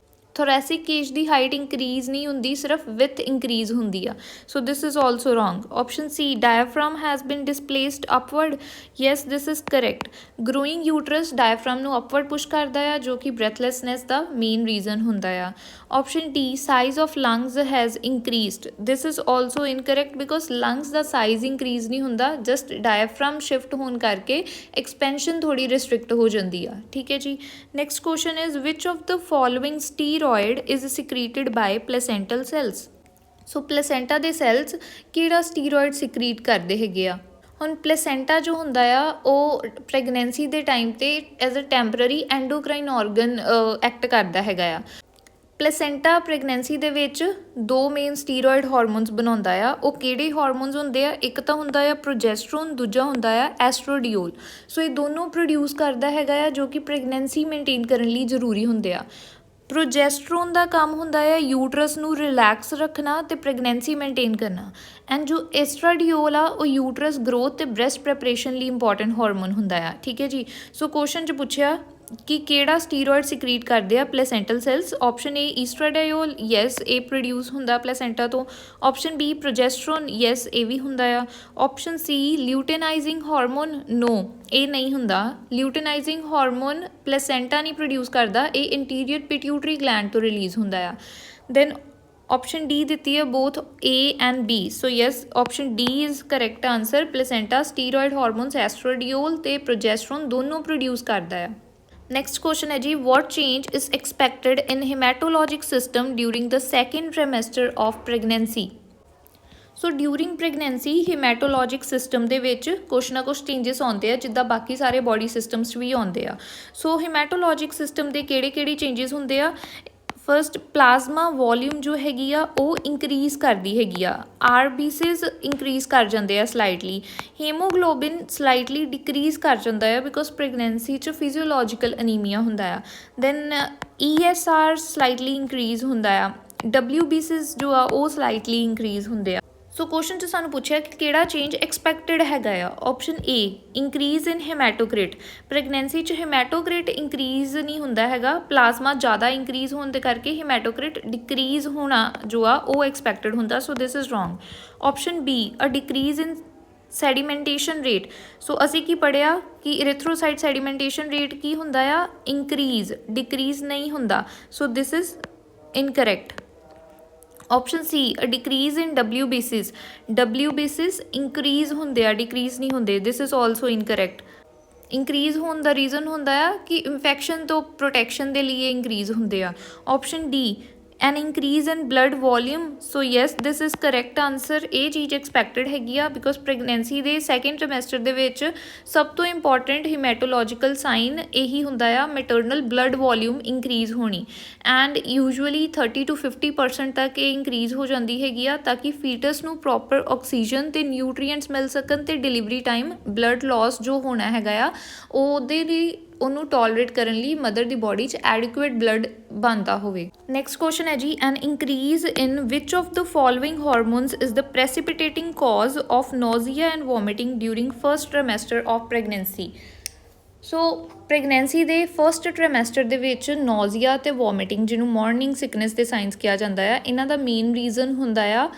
S1: Thoracic cage ਦੀ ਹਾਈਟ ਇੰਕਰੀਜ਼ ਨਹੀਂ ਹੁੰਦੀ, ਸਿਰਫ ਵਿਥ ਇੰਕਰੀਜ਼ ਹੁੰਦੀ ਆ। So this is also wrong. Option C diaphragm has been displaced upward. Yes this is correct. Growing uterus diaphragm ਨੂੰ upward push ਕਰਦਾ ਆ, ਜੋ ਕਿ ਬ੍ਰੈਥਲੈਸਨੈਸ ਦਾ ਮੇਨ ਰੀਜ਼ਨ ਹੁੰਦਾ ਆ। Option D size of lungs has increased. This is also incorrect because lungs ਦਾ size increase ਨਹੀਂ ਹੁੰਦਾ, ਜਸਟ ਡਾਇਫਰਾਮ ਸ਼ਿਫਟ ਹੋਣ ਕਰਕੇ ਐਕਸਪੈਂਸ਼ਨ ਥੋੜੀ ਰਿਸਟ੍ਰਿਕਟ ਹੋ ਜਾਂਦੀ ਆ। ਠੀਕ ਹੈ ਜੀ। Next question is which of the following steroid is secreted by placental cells. ਸੋ ਪਲੇਸੈਂਟਾ ਦੇ ਸੈਲਸ ਕਿਹੜਾ ਸਟੀਰੋਇਡ ਸਿਕਰੀਟ ਕਰਦੇ ਹੈਗੇ ਆ। ਹੁਣ ਪਲੇਸੈਂਟਾ ਜੋ ਹੁੰਦਾ ਆ ਉਹ ਪ੍ਰੈਗਨੈਂਸੀ ਦੇ ਟਾਈਮ 'ਤੇ as a temporary endocrine organ act ਕਰਦਾ ਹੈਗਾ ਆ। ਪਲੇਸੈਂਟਾ ਪ੍ਰੈਗਨੈਂਸੀ ਦੇ ਵਿੱਚ ਦੋ ਮੇਨ ਸਟੀਰੋਇਡ ਹਾਰਮੋਨਸ ਬਣਾਉਂਦਾ ਆ। ਉਹ ਕਿਹੜੇ ਹਾਰਮੋਨਸ ਹੁੰਦੇ ਆ, ਇੱਕ ਤਾਂ ਹੁੰਦਾ ਆ ਪ੍ਰੋਜੈਸਟਰੋਨ, ਦੂਜਾ ਹੁੰਦਾ ਆ ਐਸਟ੍ਰੋਡੀਓਲ। ਸੋ ਇਹ ਦੋਨੋਂ ਪ੍ਰੋਡਿਊਸ ਕਰਦਾ ਹੈਗਾ ਆ, ਜੋ ਕਿ ਪ੍ਰੈਗਨੈਂਸੀ ਮੇਨਟੇਨ ਕਰਨ ਲਈ ਜ਼ਰੂਰੀ ਹੁੰਦੇ ਆ। ਪ੍ਰੋਜੈਸਟਰੋਨ ਦਾ ਕੰਮ ਹੁੰਦਾ ਹੈ ਯੂਟਰਸ ਨੂੰ ਰਿਲੈਕਸ ਰੱਖਣਾ ਅਤੇ ਪ੍ਰੈਗਨੈਂਸੀ ਮੇਨਟੇਨ ਕਰਨਾ ਐਂਡ ਜੋ ਐਸਟ੍ਰਾਡੀਓਲ ਆ ਉਹ ਯੂਟਰਸ ਗਰੋਥ ਅਤੇ ਬ੍ਰੈਸਟ ਪ੍ਰੈਪਰੇਸ਼ਨ ਲਈ ਇੰਪੋਰਟੈਂਟ ਹਾਰਮੋਨ ਹੁੰਦਾ ਆ। ਠੀਕ ਹੈ ਜੀ। ਸੋ ਕੁਐਸਚਨ 'ਚ ਪੁੱਛਿਆ ਕਿ ਕਿਹੜਾ ਸਟੀਰੋਇਡ ਸਿਕਰੀਟ ਕਰਦੇ ਆ ਪਲੇਸੈਂਟਲ ਸੈਲਸ। ਆਪਸ਼ਨ ਏ ਈਸਟਰਾਡਾਇਓਲ, ਯੈਸ ਇਹ ਪ੍ਰੋਡਿਊਸ ਹੁੰਦਾ ਪਲੇਸੈਂਟਾ ਤੋਂ। ਆਪਸ਼ਨ ਬੀ ਪ੍ਰੋਜੈਸਟਰੋਨ, ਯੈਸ ਇਹ ਵੀ ਹੁੰਦਾ ਆ। ਆਪਸ਼ਨ ਸੀ ਲਿਊਟੇਨਾਈਜ਼ਿੰਗ ਹਾਰਮੋਨ, ਨੋ ਇਹ ਨਹੀਂ ਹੁੰਦਾ। ਲਿਊਟੇਨਾਈਜ਼ਿੰਗ ਹਾਰਮੋਨ ਪਲੇਸੈਂਟਾ ਨਹੀਂ ਪ੍ਰੋਡਿਊਸ ਕਰਦਾ, ਇਹ ਇੰਟੀਰੀਅਰ ਪਿਟਿਊਟਰੀ ਗਲੈਂਡ ਤੋਂ ਰਿਲੀਜ਼ ਹੁੰਦਾ ਆ। ਦੈਨ ਆਪਸ਼ਨ ਡੀ ਦਿੱਤੀ ਹੈ both A and B. So yes option D is correct answer. Placenta steroid hormones oestradiol ਅਤੇ ਪ੍ਰੋਜੈਸਟਰੋਨ ਦੋਨੋਂ ਪ੍ਰੋਡਿਊਸ ਕਰਦਾ ਆ। नेक्स्ट क्वेश्चन है जी what change is expected in haematologic system during the second trimester of pregnancy. So during pregnancy haematologic system ਦੇ ਵਿੱਚ ਕੁਛ ਨਾ ਕੁਛ ਚੇਂਜਸ ਆਉਂਦੇ ਆ ਜਿੱਦਾਂ ਬਾਕੀ ਸਾਰੇ ਬੋਡੀ ਸਿਸਟਮਸ ਵੀ ਆਉਂਦੇ ਆ। ਸੋ ਹੀਮੈਟੋਲੋਜਿਕ ਸਿਸਟਮ ਦੇ ਕਿਹੜੇ ਚੇਂਜਸ ਹੁੰਦੇ ਆ। ਫਸਟ ਪਲਾਜ਼ਮਾ ਵੋਲਿਊਮ ਜੋ ਹੈਗੀ ਆ ਉਹ ਇੰਕਰੀਜ਼ ਕਰਦੀ ਹੈਗੀ ਆ। ਆਰਬੀਸੀਜ਼ ਇੰਕਰੀਜ਼ ਕਰ ਜਾਂਦੇ ਆ ਸਲਾਈਟਲੀ। ਹੀਮੋਗਲੋਬਿਨ ਸਲਾਈਟਲੀ ਡਿਕਰੀਜ਼ ਕਰ ਜਾਂਦਾ ਆ ਬਿਕੋਜ਼ ਪ੍ਰੈਗਨੈਂਸੀ 'ਚ ਫਿਜ਼ੀਓਲੋਜੀਕਲ ਅਨੀਮੀਆ ਹੁੰਦਾ ਆ। ਦੈਨ ESR ਸਲਾਈਟਲੀ ਇੰਕਰੀਜ਼ ਹੁੰਦਾ ਆ। WBCs ਜੋ ਆ ਉਹ ਸਲਾਈਟਲੀ ਇੰਕਰੀਜ਼ ਹੁੰਦੇ ਆ। ਸੋ ਕੁਐਸਚਨ 'ਚ ਸਾਨੂੰ ਪੁੱਛਿਆ ਕਿ ਕਿਹੜਾ ਚੇਂਜ ਐਕਸਪੈਕਟਡ ਹੈਗਾ ਆ। Option A increase in haematocrit. Pregnancy 'ਚ ਹੈਮੈਟੋਕ੍ਰਿਟ ਇੰਕਰੀਜ਼ ਨਹੀਂ ਹੁੰਦਾ ਹੈਗਾ, ਪਲਾਜ਼ਮਾ ਜ਼ਿਆਦਾ ਇੰਕਰੀਜ਼ ਹੋਣ ਦੇ ਕਰਕੇ ਹੈਮੈਟੋਕ੍ਰਿਟ ਡਿਕਰੀਜ਼ ਹੋਣਾ ਜੋ ਆ ਉਹ ਐਕਸਪੈਕਟਡ ਹੁੰਦਾ। So this is wrong. Option B a decrease in sedimentation rate. So ਅਸੀਂ ਕੀ ਪੜ੍ਹਿਆ ਕਿ ਇਰੀਥਰੋਸਾਈਟ ਸੈਡੀਮੈਂਟੇਸ਼ਨ ਰੇਟ ਕੀ ਹੁੰਦਾ ਆ ਇੰਕਰੀਜ਼, ਡਿਕਰੀਜ਼ ਨਹੀਂ ਹੁੰਦਾ। So this is incorrect. Option C a decrease in WBCs। WBCs increase ਹੁੰਦੇ ਆ, ਡਿਕਰੀਜ਼ ਨਹੀਂ ਹੁੰਦੇ। This is also incorrect. Increase ਹੋਣ ਦਾ ਰੀਜ਼ਨ ਹੁੰਦਾ ਆ ਕਿ ਇਨਫੈਕਸ਼ਨ ਤੋਂ ਪ੍ਰੋਟੈਕਸ਼ਨ ਦੇ ਲਈ ਇੰਕਰੀਜ਼ ਹੁੰਦੇ ਆ। Option D N increase in blood volume. So yes this is correct answer. ਇਹ ਚੀਜ਼ ਐਕਸਪੈਕਟਡ ਹੈਗੀ ਆ ਬਿਕੋਜ਼ ਪ੍ਰੈਗਨੈਂਸੀ ਦੇ ਸੈਕਿੰਡ ਟ੍ਰਾਈਮੈਸਟਰ ਦੇ ਵਿੱਚ ਸਭ ਤੋਂ ਇੰਪੋਰਟੈਂਟ ਹੀਮੈਟੋਲੋਜੀਕਲ ਸਾਈਨ ਇਹੀ ਹੁੰਦਾ ਆ ਮੈਟਰਨਲ ਬਲੱਡ ਵੋਲਿਊਮ ਇੰਕਰੀਜ਼ ਹੋਣੀ। ਐਂਡ ਯੂਜੂਅਲੀ 30 to 50% ਤੱਕ ਇਹ ਇੰਕਰੀਜ਼ ਹੋ ਜਾਂਦੀ ਹੈਗੀ ਆ ਤਾਂ ਕਿ ਫੀਟਸ ਨੂੰ ਪ੍ਰੋਪਰ ਆਕਸੀਜਨ ਅਤੇ ਨਿਊਟਰੀਐਂਟਸ ਮਿਲ ਸਕਣ ਅਤੇ ਡਿਲੀਵਰੀ ਟਾਈਮ ਬਲੱਡ ਲਾਸ ਜੋ ਹੋਣਾ ਹੈਗਾ ਆ ਉਹਦੇ ਲਈ ਉਹਨੂੰ ਟੋਲਰੇਟ ਕਰਨ ਲਈ ਮਦਰ ਦੀ ਬੋਡੀ 'ਚ ਐਡਿਕੁਏਟ ਬਲੱਡ ਬਣਦਾ ਹੋਵੇ। ਨੈਕਸਟ ਕੁਐਸਚਨ ਹੈ ਜੀ an increase in which of the following hormones is the precipitating cause of nausea and vomiting during first trimester of pregnancy. So pregnancy ਦੇ ਫਸਟ ਟ੍ਰਾਈਮੈਸਟਰ ਦੇ ਵਿੱਚ ਨੋਜ਼ੀਆ ਅਤੇ ਵੋਮਿਟਿੰਗ ਜਿਹਨੂੰ ਮਾਰਨਿੰਗ ਸਿਕਨੈਸ ਦੇ ਸਾਇੰਸ ਕਿਹਾ ਜਾਂਦਾ ਆ, ਇਹਨਾਂ ਦਾ ਮੇਨ ਰੀਜ਼ਨ ਹੁੰਦਾ ਆ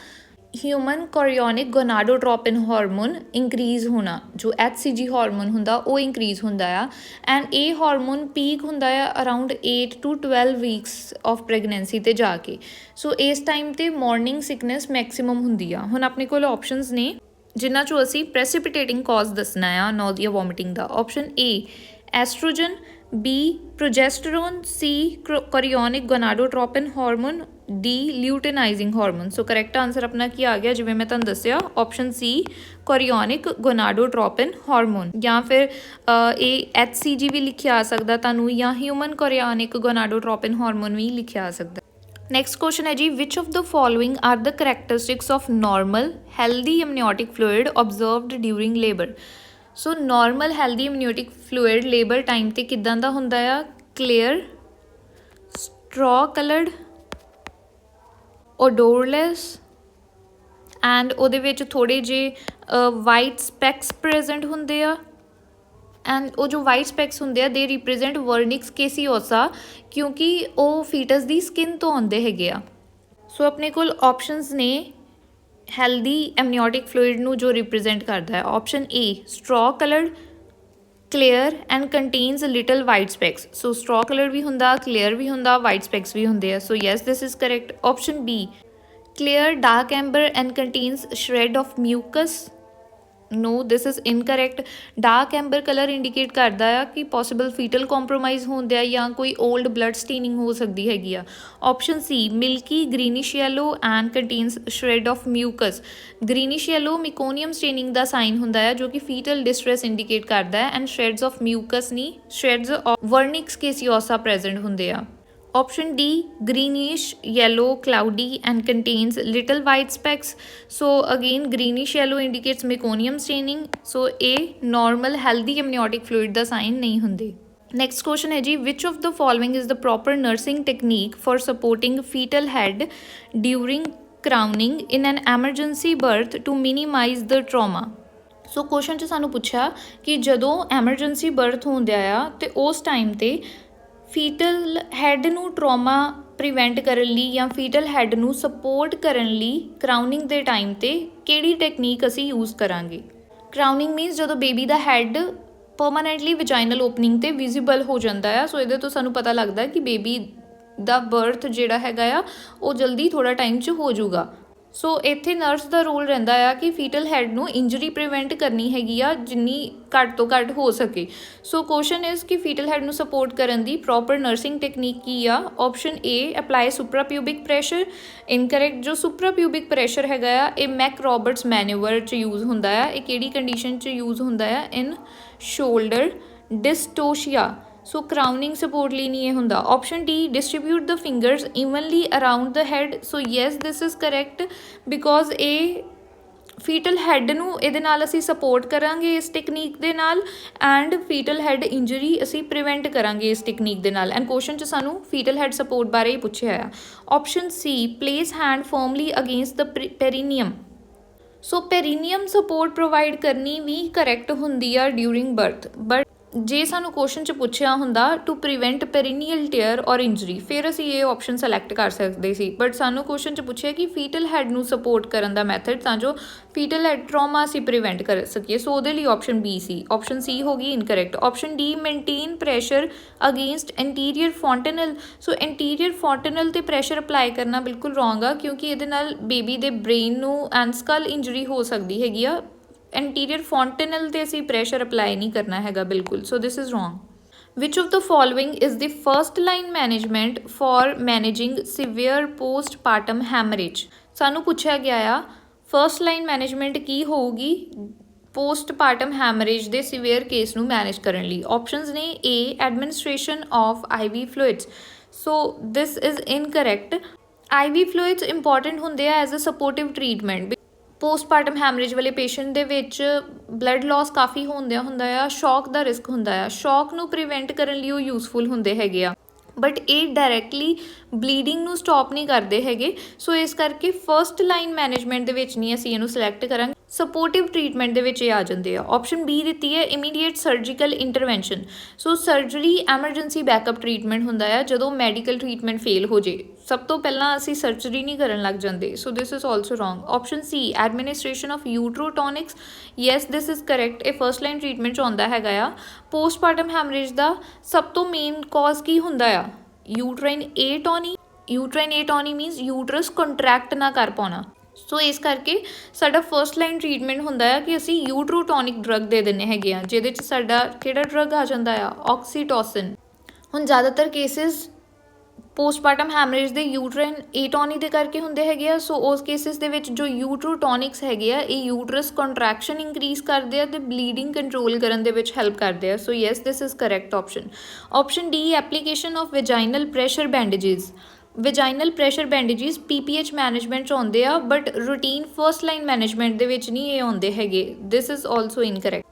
S1: ਹਿਊਮਨ ਕੋਰੀਓਨਿਕ ਗੋਨਾਡੋਟ੍ਰੋਪਿਨ ਹਾਰਮੋਨ ਇੰਕਰੀਜ਼ ਹੋਣਾ। ਜੋ HCG ਹਾਰਮੋਨ ਹੁੰਦਾ ਉਹ ਇੰਕਰੀਜ਼ ਹੁੰਦਾ ਆ ਐਂਡ ਇਹ ਹਾਰਮੋਨ ਪੀਕ ਹੁੰਦਾ ਆ around 8 to 12 weeks of pregnancy 'ਤੇ ਜਾ ਕੇ। ਸੋ ਇਸ ਟਾਈਮ 'ਤੇ ਮਾਰਨਿੰਗ ਸਿਕਨੈਸ ਮੈਕਸੀਮਮ ਹੁੰਦੀ ਆ। ਹੁਣ ਆਪਣੇ ਕੋਲ ਆਪਸ਼ਨਸ ਨੇ ਜਿਨ੍ਹਾਂ 'ਚੋਂ ਅਸੀਂ ਪ੍ਰੈਸੀਪੀਟੇਟਿੰਗ ਕਾਜ਼ ਦੱਸਣਾ ਆ ਨੋਜ਼ੀਆ ਵੋਮਿਟਿੰਗ ਦਾ। Option A oestrogen, B progesterone, C chorionic ਗੋਨਾਡੋਟ੍ਰੋਪਿਨ hormone, D luteinizing hormone. So correct answer ਆਪਣਾ ਕੀ ਆ ਗਿਆ ਜਿਵੇਂ ਮੈਂ ਤੁਹਾਨੂੰ ਦੱਸਿਆ ਆਪਸ਼ਨ C ਕੋਰੀਓਨਿਕ ਗੋਨਾਡੋਟ੍ਰੋਪਿਨ ਹਾਰਮੋਨ। ਜਾਂ ਫਿਰ ਇਹ HCG ਵੀ ਲਿਖਿਆ ਆ ਸਕਦਾ ਤੁਹਾਨੂੰ ਜਾਂ ਹਿਊਮਨ ਕੋਰੀਓਨਿਕ ਗੋਨਾਡੋਟ੍ਰੋਪਿਨ ਹਾਰਮੋਨ ਵੀ ਲਿਖਿਆ ਆ ਸਕਦਾ। ਨੈਕਸਟ ਕੁਐਸਚਨ ਹੈ ਜੀ which of the following are the characteristics of normal healthy amniotic fluid observed during labour. So normal healthy amniotic fluid labour time 'ਤੇ ਕਿੱਦਾਂ ਦਾ ਹੁੰਦਾ ਆ clear, straw coloured, odourless and ਉਹਦੇ ਵਿੱਚ ਥੋੜ੍ਹੇ ਜਿਹੇ ਵਾਈਟ ਸਪੈਕਸ ਪ੍ਰੈਜ਼ੈਂਟ ਹੁੰਦੇ ਆ ਐਂਡ ਉਹ ਜੋ ਵਾਈਟ ਸਪੈਕਸ ਹੁੰਦੇ ਆ ਦੇ ਰਿਪਰੈਜ਼ੈਂਟ ਵਰਨਿਕਸ ਕੇਸੀਓਸਾ ਕਿਉਂਕਿ ਉਹ ਫੀਟਸ ਦੀ ਸਕਿਨ ਤੋਂ ਆਉਂਦੇ ਹੈਗੇ ਆ। ਸੋ ਆਪਣੇ ਕੋਲ ਆਪਸ਼ਨਸ ਨੇ ਹੈਲਦੀ ਐਮਨਿਓਟਿਕ ਫਲੂਇਡ ਨੂੰ ਜੋ ਰਿਪਰੈਜ਼ੈਂਟ ਕਰਦਾ ਹੈ। Option A straw coloured, clear and contains little white specks. So straw colour ਵੀ ਹੁੰਦਾ, ਕਲੀਅਰ ਵੀ ਹੁੰਦਾ, ਵਾਈਟ ਸਪੈਕਸ ਵੀ ਹੁੰਦੇ ਆ। So yes this is correct. Option B clear dark amber and contains shred of mucus। no this is incorrect। dark amber color indicate ਕਰਦਾ ਆ ਕਿ possible fetal compromise ਹੁੰਦੇ ਆ ਜਾਂ ਕੋਈ old blood staining ਹੋ ਸਕਦੀ ਹੈਗੀ ਆ। option C milky greenish yellow and contains shred of mucus। greenish yellow meconium staining the sign ਹੁੰਦਾ ਆ ਜੋ ਕਿ fetal distress indicate ਕਰਦਾ ਹੈ and shreds of mucus ਨਹੀਂ shreds of vernix caseosa present ਹੁੰਦੇ ਆ। Option D greenish yellow cloudy and contains little white specks। so again greenish yellow indicates meconium staining। so A normal healthy amniotic fluid the sign ਨਹੀਂ ਹੁੰਦੇ। next question ਹੈ ਜੀ which of the following is the proper nursing technique for supporting fetal head during crowning in an emergency birth to minimize the trauma। So question 'ਚ ਸਾਨੂੰ ਪੁੱਛਿਆ ਕਿ ਜਦੋਂ emergency birth ਹੁੰਦਿਆ ਆ ਅਤੇ ਉਸ ਟਾਈਮ 'ਤੇ ਫੀਟਲ ਹੈਡ ਨੂੰ ਟਰੋਮਾ ਪ੍ਰੀਵੈਂਟ ਕਰਨ ਲਈ ਜਾਂ ਫੀਟਲ ਹੈਡ ਨੂੰ ਸਪੋਰਟ ਕਰਨ ਲਈ ਕਰਾਊਨਿੰਗ ਦੇ ਟਾਈਮ 'ਤੇ ਕਿਹੜੀ ਟੈਕਨੀਕ ਅਸੀਂ ਯੂਜ਼ ਕਰਾਂਗੇ। ਕਰਾਊਨਿੰਗ ਮੀਨਸ ਜਦੋਂ ਬੇਬੀ ਦਾ ਹੈਡ ਪਰਮਾਨੈਂਟਲੀ ਵਜਾਈਨਲ ਓਪਨਿੰਗ 'ਤੇ ਵਿਜ਼ੀਬਲ ਹੋ ਜਾਂਦਾ ਆ। ਸੋ ਇਹਦੇ ਤੋਂ ਸਾਨੂੰ ਪਤਾ ਲੱਗਦਾ ਕਿ ਬੇਬੀ ਦਾ ਬਰਥ ਜਿਹੜਾ ਹੈਗਾ ਆ ਉਹ ਜਲਦੀ ਥੋੜ੍ਹਾ ਟਾਈਮ 'ਚ ਹੋ ਜਾਊਗਾ। ਸੋ ਇੱਥੇ ਨਰਸ ਦਾ ਰੋਲ ਰਹਿੰਦਾ ਆ ਕਿ ਫੀਟਲ ਹੈਡ ਨੂੰ ਇੰਜਰੀ ਪ੍ਰੀਵੈਂਟ ਕਰਨੀ ਹੈਗੀ ਆ ਜਿੰਨੀ ਘੱਟ ਤੋਂ ਘੱਟ ਹੋ ਸਕੇ। ਸੋ ਕੁਐਸਚਨ ਇਜ਼ ਕਿ ਫੀਟਲ ਹੈਡ ਨੂੰ ਸਪੋਰਟ ਕਰਨ ਦੀ ਪ੍ਰੋਪਰ ਨਰਸਿੰਗ ਟੈਕਨੀਕ ਕੀ ਆ। Option A apply suprapubic pressure, incorrect. ਜੋ ਸੁਪਰਾਪਿਊਬਿਕ ਪ੍ਰੈਸ਼ਰ ਹੈਗਾ ਆ ਇਹ ਮੈਕ ਰੋਬਰਟਸ ਮੈਨੂਅਰ 'ਚ ਯੂਜ਼ ਹੁੰਦਾ ਆ। ਇਹ ਕਿਹੜੀ ਕੰਡੀਸ਼ਨ 'ਚ ਯੂਜ਼ ਹੁੰਦਾ ਆ? ਇਨ ਸ਼ੋਲਡਰ ਡਿਸਟੋਸ਼ੀਆ। ਸੋ ਕਰਾਊਨਿੰਗ ਸਪੋਰਟ ਲਈ ਨਹੀਂ ਇਹ ਹੁੰਦਾ। Option D distribute the fingers evenly around the head. So yes this is correct because ਇਹ ਫੀਟਲ ਹੈਡ ਨੂੰ ਇਹਦੇ ਨਾਲ ਅਸੀਂ ਸਪੋਰਟ ਕਰਾਂਗੇ ਇਸ ਟੈਕਨੀਕ ਦੇ ਨਾਲ ਐਂਡ ਫੀਟਲ ਹੈਡ ਇੰਜਰੀ ਅਸੀਂ ਪ੍ਰੀਵੈਂਟ ਕਰਾਂਗੇ ਇਸ ਟੈਕਨੀਕ ਦੇ ਨਾਲ। ਐਂਡ ਕੁਐਸਚਨ 'ਚ ਸਾਨੂੰ ਫੀਟਲ ਹੈਡ ਸਪੋਰਟ ਬਾਰੇ ਹੀ ਪੁੱਛਿਆ ਆ। Option C place hand firmly against the perineum. So perineum support provide ਕਰਨੀ ਵੀ ਕਰੈਕਟ ਹੁੰਦੀ ਆ ਡਿਊਰਿੰਗ ਬਰਥ, ਬਟ ਜੇ ਸਾਨੂੰ ਕੁਐਸਚਨ 'ਚ ਪੁੱਛਿਆ ਹੁੰਦਾ ਟੂ ਪ੍ਰੀਵੈਂਟ ਪੈਰੀਨੀਅਲ ਟੇਅਰ ਔਰ ਇੰਜਰੀ ਫਿਰ ਅਸੀਂ ਇਹ ਆਪਸ਼ਨ ਸਲੈਕਟ ਕਰ ਸਕਦੇ ਸੀ। ਬਟ ਸਾਨੂੰ ਕੁਐਸਚਨ 'ਚ ਪੁੱਛਿਆ ਕਿ ਫੀਟਲ ਹੈਡ ਨੂੰ ਸਪੋਰਟ ਕਰਨ ਦਾ ਮੈਥਡ ਤਾਂ ਜੋ ਫੀਟਲ ਹੈਡ ਟਰਾਮਾ ਅਸੀਂ ਪ੍ਰੀਵੈਂਟ ਕਰ ਸਕੀਏ। ਸੋ ਉਹਦੇ ਲਈ ਆਪਸ਼ਨ ਬੀ ਸੀ। ਆਪਸ਼ਨ ਸੀ ਹੋ ਗਈ incorrect. Option D maintain pressure against anterior fontanelle. So anterior fontanelle 'ਤੇ ਪ੍ਰੈਸ਼ਰ ਅਪਲਾਈ ਕਰਨਾ ਬਿਲਕੁਲ ਰੋਂਗ ਆ ਕਿਉਂਕਿ ਇਹਦੇ ਨਾਲ ਬੇਬੀ ਦੇ ਬ੍ਰੇਨ ਨੂੰ ਐਂਡ ਸਕਲ ਇੰਜਰੀ ਹੋ ਸਕਦੀ ਹੈਗੀ ਆ। ਇੰਟੀਰੀਅਰ ਫੌਂਟਨਲ 'ਤੇ ਅਸੀਂ ਪ੍ਰੈਸ਼ਰ ਅਪਲਾਈ ਨਹੀਂ ਕਰਨਾ ਹੈਗਾ ਬਿਲਕੁਲ। So this is wrong. Which of the following is the first line management for managing severe postpartum hemorrhage? ਸਾਨੂੰ ਪੁੱਛਿਆ ਗਿਆ ਆ ਫਰਸਟ ਲਾਈਨ ਮੈਨੇਜਮੈਂਟ ਕੀ ਹੋਊਗੀ ਪੋਸਟਪਾਰਟਮ ਹੈਮਰੇਜ ਦੇ ਸੀਵੀਅਰ ਕੇਸ ਨੂੰ ਮੈਨੇਜ ਕਰਨ ਲਈ। ਆਪਸ਼ਨਸ ਨੇ A administration of IV fluids। So this is incorrect. IV fluids important ਹੁੰਦੇ ਆ as a supportive treatment. Postpartum haemorrhage ਵਾਲੇ ਪੇਸ਼ੈਂਟ ਦੇ ਵਿੱਚ ਬਲੱਡ ਲਾਸ ਕਾਫੀ ਹੁੰਦਾ ਆ, ਸ਼ੌਕ ਦਾ ਰਿਸਕ ਹੁੰਦਾ ਆ। ਸ਼ੌਕ ਨੂੰ ਪ੍ਰੀਵੈਂਟ ਕਰਨ ਲਈ ਉਹ ਯੂਜ਼ਫੁਲ ਹੁੰਦੇ ਹੈਗੇ ਆ ਬਟ ਇਹ ਡਾਇਰੈਕਟਲੀ ਬਲੀਡਿੰਗ ਨੂੰ ਸਟਾਪ ਨਹੀਂ ਕਰਦੇ ਹੈਗੇ। ਸੋ ਇਸ ਕਰਕੇ ਫਰਸਟ ਲਾਈਨ ਮੈਨੇਜਮੈਂਟ ਦੇ ਵਿੱਚ ਨਹੀਂ ਅਸੀਂ ਇਹਨੂੰ ਸਿਲੈਕਟ ਕਰਾਂਗੇ, ਸਪੋਰਟਿਵ ਟਰੀਟਮੈਂਟ ਦੇ ਵਿੱਚ ਇਹ ਆ ਜਾਂਦੇ ਆ। ਆਪਸ਼ਨ ਬੀ ਦਿੱਤੀ ਹੈ ਇਮੀਡੀਏਟ ਸਰਜੀਕਲ ਇੰਟਰਵੈਂਸ਼ਨ। ਸੋ ਸਰਜਰੀ ਐਮਰਜੈਂਸੀ ਬੈਕਅਪ ਟਰੀਟਮੈਂਟ ਹੁੰਦਾ ਆ ਜਦੋਂ ਮੈਡੀਕਲ ਟਰੀਟਮੈਂਟ ਫੇਲ ਹੋ ਜੇ, ਸਭ ਤੋਂ ਪਹਿਲਾਂ ਅਸੀਂ ਸਰਜਰੀ ਨਹੀਂ ਕਰਨ ਲੱਗ ਜਾਂਦੇ। So this is also wrong. Option C administration of uterotonics. Yes this is correct. ਇਹ ਫਰਸਟ ਲਾਈਨ ਟਰੀਟਮੈਂਟ 'ਚ ਆਉਂਦਾ ਹੈਗਾ ਆ। ਪੋਸਟਪਾਰਟਮ ਹੈਮਰੇਜ ਦਾ ਸਭ ਤੋਂ ਮੇਨ ਕਾਜ਼ ਕੀ ਹੁੰਦਾ ਆ? ਯੂਟਰਾਈਨ ਏਟੋਨੀ। ਯੂਟਰਾਈਨ ਏਟੋਨੀ ਮੀਨਸ ਯੂਟਰਸ ਕੰਟਰੈਕਟ ਨਾ ਕਰ ਪਾਉਣਾ। ਸੋ ਇਸ ਕਰਕੇ ਸਾਡਾ ਫਰਸਟ ਲਾਈਨ ਟਰੀਟਮੈਂਟ ਹੁੰਦਾ ਆ ਕਿ ਅਸੀਂ ਯੂਟਰੋਟੋਨਿਕ ਡਰੱਗ ਦੇ ਦਿੰਦੇ ਹੈਗੇ ਆ ਜਿਹਦੇ 'ਚ ਸਾਡਾ ਕਿਹੜਾ ਡਰੱਗ ਆ ਜਾਂਦਾ ਆ? ਆਕਸੀਟੋਸਿਨ। ਹੁਣ ਜ਼ਿਆਦਾਤਰ ਕੇਸਿਸ ਪੋਸਟਪਾਰਟਮ ਹੈਮਰੇਜ ਦੇ ਯੂਟਰਾਈਨ ਏਟੋਨੀ ਦੇ ਕਰਕੇ ਹੁੰਦੇ ਹੈਗੇ ਆ। ਸੋ ਉਸ ਕੇਸਿਸ ਦੇ ਵਿੱਚ ਜੋ ਯੂਟਰੋਟੋਨਿਕਸ ਹੈਗੇ ਆ ਇਹ ਯੂਟਰਸ ਕੰਟਰੈਕਸ਼ਨ ਇੰਕਰੀਜ਼ ਕਰਦੇ ਆ ਅਤੇ ਬਲੀਡਿੰਗ ਕੰਟਰੋਲ ਕਰਨ ਦੇ ਵਿੱਚ ਹੈਲਪ ਕਰਦੇ ਆ। So yes this is correct option. Option D application of vaginal pressure bandages. Vaginal pressure bandages PPH management 'ਚ ਆਉਂਦੇ ਆ but routine first line management ਦੇ ਵਿੱਚ ਨਹੀਂ ਇਹ ਆਉਂਦੇ ਹੈਗੇ। This is also incorrect.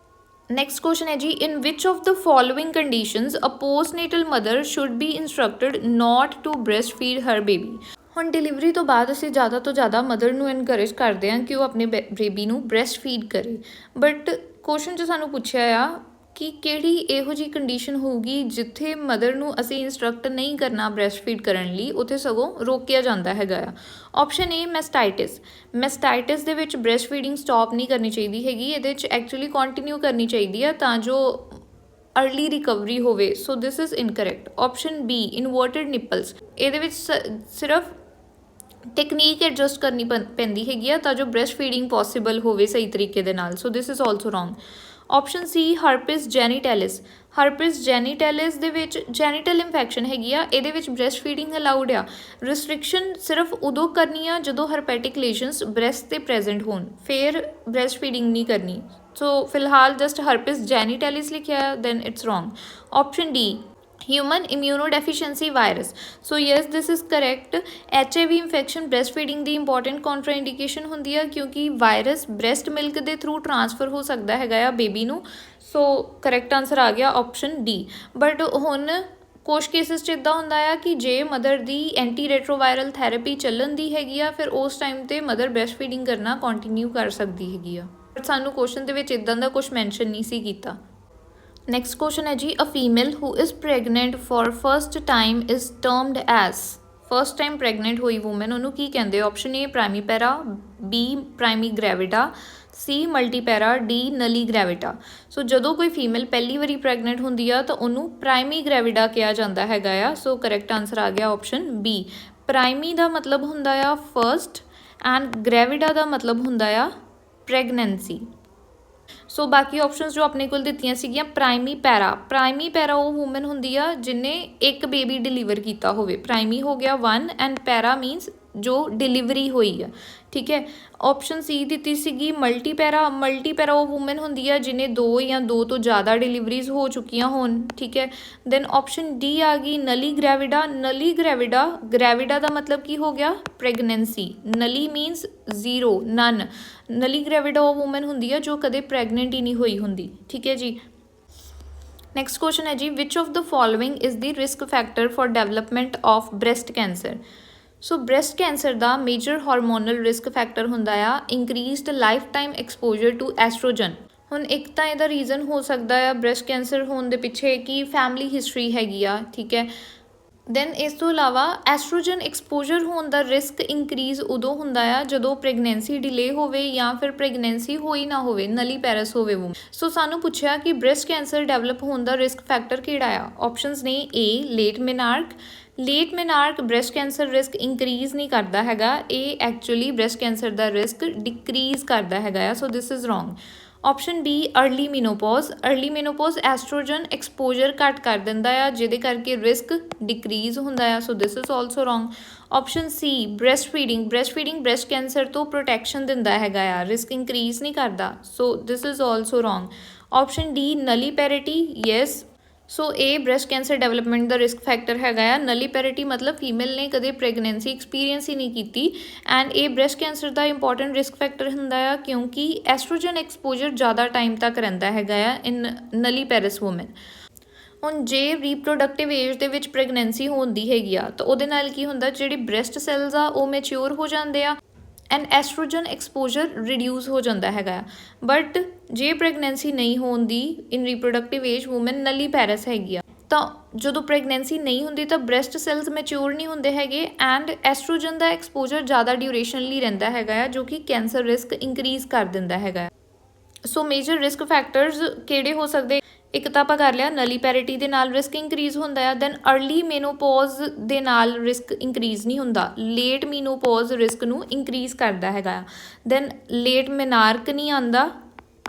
S1: Next question ਹੈ ਜੀ in which of the following conditions a postnatal mother should be instructed not to breast feed her baby. ਹੁਣ ਡਿਲੀਵਰੀ ਤੋਂ ਬਾਅਦ ਅਸੀਂ ਜ਼ਿਆਦਾ ਤੋਂ ਜ਼ਿਆਦਾ ਮਦਰ ਨੂੰ ਇਨਕਰੇਜ ਕਰਦੇ ਹਾਂ ਕਿ ਉਹ ਆਪਣੇ ਬੇਬੀ ਨੂੰ ਬ੍ਰੈਸਟ ਫੀਡ ਕਰੇ ਬਟ ਕੁਐਸਚਨ 'ਚ ਸਾਨੂੰ ਪੁੱਛਿਆ ਆ ਕਿ ਕਿਹੜੀ ਇਹੋ ਜਿਹੀ ਕੰਡੀਸ਼ਨ ਹੋਊਗੀ ਜਿੱਥੇ ਮਦਰ ਨੂੰ ਅਸੀਂ ਇੰਸਟਰਕਟ ਨਹੀਂ ਕਰਨਾ ਬ੍ਰੈਸਟ ਫੀਡ ਕਰਨ ਲਈ, ਉੱਥੇ ਸਗੋਂ ਰੋਕਿਆ ਜਾਂਦਾ ਹੈਗਾ ਆ। ਆਪਸ਼ਨ ਏ ਮੈਸਟਾਈਟਿਸ। ਮੈਸਟਾਈਟਿਸ ਦੇ ਵਿੱਚ ਬ੍ਰੈਸਟ ਫੀਡਿੰਗ ਸਟਾਪ ਨਹੀਂ ਕਰਨੀ ਚਾਹੀਦੀ ਹੈਗੀ, ਇਹਦੇ 'ਚ ਐਕਚੁਅਲੀ ਕੰਟੀਨਿਊ ਕਰਨੀ ਚਾਹੀਦੀ ਆ ਤਾਂ ਜੋ अर्ली रिकवरी होवे। So this is incorrect. Option B inverted nipples. ਇਹਦੇ ਵਿੱਚ ਸਿਰਫ ਟੈਕਨੀਕ ਐਡਜਸਟ ਕਰਨੀ ਪੈਂਦੀ ਹੈਗੀ ਆ ਤਾਂ ਜੋ ਬ੍ਰੈਸਟ ਫੀਡਿੰਗ ਪੋਸੀਬਲ ਹੋਵੇ ਸਹੀ ਤਰੀਕੇ ਦੇ ਨਾਲ। So this is also wrong. Option C herpes genitalis. Herpes genitalis ਦੇ ਵਿੱਚ ਜੈਨੀਟਲ ਇਨਫੈਕਸ਼ਨ ਹੈਗੀ ਆ, ਇਹਦੇ ਵਿੱਚ ਬ੍ਰੈਸਟ ਫੀਡਿੰਗ ਅਲਾਊਡ ਆ। ਰਿਸਟ੍ਰਿਕਸ਼ਨ ਸਿਰਫ ਉਦੋਂ ਕਰਨੀ ਆ ਜਦੋਂ ਹਰਪੈਟਿਕ ਲੇਸ਼ਨਸ ਬ੍ਰੈਸਟ 'ਤੇ ਪ੍ਰੈਜ਼ੈਂਟ ਹੋਣ, ਫਿਰ ਬ੍ਰੈਸਟ ਫੀਡਿੰਗ ਨਹੀਂ ਕਰਨੀ। ਸੋ ਫਿਲਹਾਲ ਜਸਟ ਹਰਪਿਸ ਜੈਨੀਟੈਲਿਸ ਲਿਖਿਆ then it's wrong. Option D human immunodeficiency virus. So yes this is correct. HIV infection breast feeding ਦੀ ਇੰਪੋਰਟੈਂਟ ਕੌਂਟਰਾਇੰਡੀਕੇਸ਼ਨ ਹੁੰਦੀ ਆ ਕਿਉਂਕਿ ਵਾਇਰਸ ਬ੍ਰੈਸਟ ਮਿਲਕ ਦੇ ਥਰੂ ਟਰਾਂਸਫਰ ਹੋ ਸਕਦਾ ਹੈਗਾ ਆ ਬੇਬੀ ਨੂੰ। ਸੋ ਕਰੈਕਟ ਆਨਸਰ ਆ ਗਿਆ ਆਪਸ਼ਨ ਡੀ। ਬਟ ਹੁਣ ਕੁਛ ਕੇਸਿਸ 'ਚ ਇੱਦਾਂ ਹੁੰਦਾ ਆ ਕਿ ਜੇ ਮਦਰ ਦੀ ਐਂਟੀ ਰੈਟਰੋਵਾਇਰਲ ਥੈਰੇਪੀ ਚੱਲਣ ਦੀ ਹੈਗੀ ਆ ਫਿਰ ਉਸ ਟਾਈਮ 'ਤੇ ਮਦਰ ਬ੍ਰੈਸਟ ਫੀਡਿੰਗ ਕਰਨਾ ਕੰਟੀਨਿਊ ਕਰ ਸਕਦੀ ਹੈਗੀ ਆ ਬਟ ਸਾਨੂੰ ਕੁਐਸਚਨ ਦੇ ਵਿੱਚ ਇੱਦਾਂ ਦਾ ਕੁਛ ਮੈਂਸ਼ਨ ਨਹੀਂ ਸੀ ਕੀਤਾ। ਨੈਕਸਟ ਕੁਐਸਚਨ ਹੈ ਜੀ a female who is pregnant for first time is termed as. First time pregnant ਹੋਈ ਵੂਮੈਨ ਉਹਨੂੰ ਕੀ ਕਹਿੰਦੇ? Option A primipara, B primigravida, C multipara, D nulligravida. So ਜਦੋਂ ਕੋਈ ਫੀਮੇਲ ਪਹਿਲੀ ਵਾਰੀ ਪ੍ਰੈਗਨੈਂਟ ਹੁੰਦੀ ਆ ਤਾਂ ਉਹਨੂੰ ਪ੍ਰਾਈਮੀ ਗ੍ਰੈਵਿਡਾ ਕਿਹਾ ਜਾਂਦਾ ਹੈਗਾ ਆ। ਸੋ ਕਰੈਕਟ ਆਨਸਰ ਆ ਗਿਆ ਆਪਸ਼ਨ ਬੀ। ਪ੍ਰਾਈਮੀ ਦਾ ਮਤਲਬ ਹੁੰਦਾ ਆ ਫਸਟ ਐਂਡ ਗ੍ਰੈਵਿਡਾ ਦਾ ਮਤਲਬ ਹੁੰਦਾ ਆ ਪ੍ਰੈਗਨੈਂਸੀ। ਸੋ ਬਾਕੀ ਆਪਸ਼ਨਸ ਜੋ ਆਪਣੇ ਕੋਲ ਦਿੱਤੀਆਂ ਸੀਗੀਆਂ, ਪ੍ਰਾਇਮੀ ਪੈਰਾ ਉਹ ਵੂਮਨ ਹੁੰਦੀ ਆ ਜਿਹਨੇ ਇੱਕ ਬੇਬੀ ਡਿਲੀਵਰ ਕੀਤਾ ਹੋਵੇ। ਪ੍ਰਾਇਮੀ ਹੋ ਗਿਆ 1 ਐਂਡ ਪੈਰਾ ਮੀਨਸ ਜੋ ਡਿਲੀਵਰੀ ਹੋਈ ਆ, ਠੀਕ ਹੈ। ਆਪਸ਼ਨ ਸੀ ਦਿੱਤੀ ਸੀਗੀ ਮਲਟੀ ਪੈਰਾ ਉਹ ਵੂਮਨ ਹੁੰਦੀ ਆ ਜਿਹਨੇ 2 ਜਾਂ 2 ਤੋਂ ਜ਼ਿਆਦਾ ਡਿਲੀਵਰੀਜ਼ ਹੋ ਚੁੱਕੀਆਂ ਹੋਣ, ਠੀਕ ਹੈ। ਦੈਨ ਆਪਸ਼ਨ ਡੀ ਆ ਗਈ ਨਲੀ ਗ੍ਰੈਵਿਡਾ ਦਾ ਮਤਲਬ ਕੀ ਹੋ ਗਿਆ, ਪ੍ਰੈਗਨੈਂਸੀ। ਨਲੀ ਮੀਨਸ 0 ਨਨ। ਨਲੀ ਗ੍ਰੈਵਿਡਾ ਉਹ ਵੂਮਨ ਹੁੰਦੀ ਆ ਜੋ ਕਦੇ ਪ੍ਰੈਗਨੈਂਟ ਹੀ ਨਹੀਂ ਹੋਈ ਹੁੰਦੀ, ਠੀਕ ਹੈ ਜੀ। ਨੈਕਸਟ ਕੁਐਸਚਨ ਹੈ ਜੀ, which of the following is the risk factor for development of breast cancer. So breast cancer ਦਾ ਮੇਜਰ ਹਾਰਮੋਨਲ ਰਿਸਕ ਫੈਕਟਰ ਹੁੰਦਾ ਆ increased lifetime exposure to oestrogen. ਹੁਣ ਇੱਕ ਤਾਂ ਇਹਦਾ ਰੀਜ਼ਨ ਹੋ ਸਕਦਾ ਆ ਬ੍ਰੈਸਟ ਕੈਂਸਰ ਹੋਣ ਦੇ ਪਿੱਛੇ ਕਿ ਫੈਮਿਲੀ ਹਿਸਟਰੀ ਹੈਗੀ ਆ, ਠੀਕ ਹੈ। ਦੈਨ ਇਸ ਤੋਂ ਇਲਾਵਾ ਐਸਟ੍ਰੋਜਨ ਐਕਸਪੋਜਰ ਹੋਣ ਦਾ ਰਿਸਕ ਇੰਕਰੀਜ਼ ਉਦੋਂ ਹੁੰਦਾ ਆ ਜਦੋਂ ਪ੍ਰੈਗਨੈਂਸੀ ਡਿਲੇ ਹੋਵੇ ਜਾਂ ਫਿਰ ਪ੍ਰੈਗਨੈਂਸੀ ਹੋਈ ਨਾ ਹੋਵੇ, ਨਲੀ ਪੈਰਸ ਹੋਵੇ ਵੂਮਨ। ਸੋ ਸਾਨੂੰ ਪੁੱਛਿਆ ਕਿ ਬ੍ਰੈਸਟ ਕੈਂਸਰ ਡਿਵੈਲਪ ਹੋਣ ਦਾ ਰਿਸਕ ਫੈਕਟਰ ਕਿਹੜਾ ਆ। ਆਪਸ਼ਨਸ ਨੇ A late menarche breast cancer risk increase ਨਹੀਂ ਕਰਦਾ ਹੈਗਾ, ਇਹ ਐਕਚੁਅਲੀ ਬ੍ਰੈਸਟ ਕੈਂਸਰ ਦਾ ਰਿਸਕ ਡਿਕਰੀਜ਼ ਕਰਦਾ ਹੈਗਾ ਆ। So this is wrong. Option B early menopause oestrogen exposure ਘੱਟ ਕਰ ਦਿੰਦਾ ਆ ਜਿਹਦੇ ਕਰਕੇ ਰਿਸਕ ਡਿਕਰੀਜ਼ ਹੁੰਦਾ ਆ। So this is also wrong. Option C breast feeding breast cancer ਤੋਂ ਪ੍ਰੋਟੈਕਸ਼ਨ ਦਿੰਦਾ ਹੈਗਾ ਆ, ਰਿਸਕ ਇੰਕਰੀਜ਼ ਨਹੀਂ ਕਰਦਾ। So this is also wrong. Option D nulliparity, yes. So ਇਹ ਬ੍ਰੈਸਟ ਕੈਂਸਰ ਡਿਵੈਲਪਮੈਂਟ ਦਾ ਰਿਸਕ ਫੈਕਟਰ ਹੈਗਾ ਆ। ਨਲੀ ਪੈਰਿਟੀ ਮਤਲਬ ਫੀਮੇਲ ਨੇ ਕਦੇ ਪ੍ਰੈਗਨੈਂਸੀ ਐਕਸਪੀਰੀਅੰਸ ਹੀ ਨਹੀਂ ਕੀਤੀ ਐਂਡ ਇਹ ਬ੍ਰੈਸਟ ਕੈਂਸਰ ਦਾ ਇੰਪੋਰਟੈਂਟ ਰਿਸਕ ਫੈਕਟਰ ਹੁੰਦਾ ਆ ਕਿਉਂਕਿ ਐਸਟ੍ਰੋਜਨ ਐਕਸਪੋਜਰ ਜ਼ਿਆਦਾ ਟਾਈਮ ਤੱਕ ਰਹਿੰਦਾ ਹੈਗਾ ਆ ਇਨ ਨਲੀ ਪੈਰਿਸ ਵੂਮਨ। ਹੁਣ ਜੇ ਰੀਪਰੋਡਕਟਿਵ ਏਜ ਦੇ ਵਿੱਚ ਪ੍ਰੈਗਨੈਂਸੀ ਹੁੰਦੀ ਹੈਗੀ ਆ ਤਾਂ ਉਹਦੇ ਨਾਲ ਕੀ ਹੁੰਦਾ, ਜਿਹੜੀ ਬ੍ਰੈਸਟ ਸੈਲਸ ਆ ਉਹ ਮੈਚਿਓਰ ਹੋ ਜਾਂਦੇ ਆ ਐਂਡ ਐਸਟ੍ਰੋਜਨ ਐਕਸਪੋਜਰ ਰਿਡਿਊਸ ਹੋ ਜਾਂਦਾ ਹੈਗਾ। ਬਟ ਜੇ ਪ੍ਰੈਗਨੈਂਸੀ ਨਹੀਂ ਹੋਣ ਦੀ ਇਨ ਰੀਪਰੋਡਕਟਿਵ ਏਜ ਵੂਮਨ ਨਲੀ ਪੈਰਸ ਹੈਗੀ ਆ ਤਾਂ ਜਦੋਂ ਪ੍ਰੈਗਨੈਂਸੀ ਨਹੀਂ ਹੁੰਦੀ ਤਾਂ ਬ੍ਰੈਸਟ ਸੈਲਸ ਮੈਚਿਓਰ ਨਹੀਂ ਹੁੰਦੇ ਹੈਗੇ ਐਂਡ ਐਸਟ੍ਰੋਜਨ ਦਾ ਐਕਸਪੋਜਰ ਜ਼ਿਆਦਾ ਡਿਊਰੇਸ਼ਨ ਲਈ ਰਹਿੰਦਾ ਹੈਗਾ ਆ ਜੋ ਕਿ ਕੈਂਸਰ ਰਿਸਕ ਇੰਕਰੀਜ਼ ਕਰ ਦਿੰਦਾ ਹੈਗਾ। ਸੋ ਮੇਜਰ ਰਿਸਕ ਫੈਕਟਰਸ ਕਿਹੜੇ ਹੋ ਸਕਦੇ, ਇੱਕ ਤਾਂ ਆਪਾਂ ਕਰ ਲਿਆ ਨਲੀ ਪੈਰਿਟੀ ਦੇ ਨਾਲ ਰਿਸਕ ਇੰਕਰੀਜ਼ ਹੁੰਦਾ ਆ। ਦੈਨ ਅਰਲੀ ਮੇਨੋਪੋਜ਼ ਦੇ ਨਾਲ ਰਿਸਕ ਇੰਕਰੀਜ਼ ਨਹੀਂ ਹੁੰਦਾ, ਲੇਟ ਮੀਨੋਪੋਜ਼ ਰਿਸਕ ਨੂੰ ਇੰਕਰੀਜ਼ ਕਰਦਾ ਹੈਗਾ। ਦੈਨ ਲੇਟ ਮੈਨਾਰਕ ਨਹੀਂ ਆਉਂਦਾ,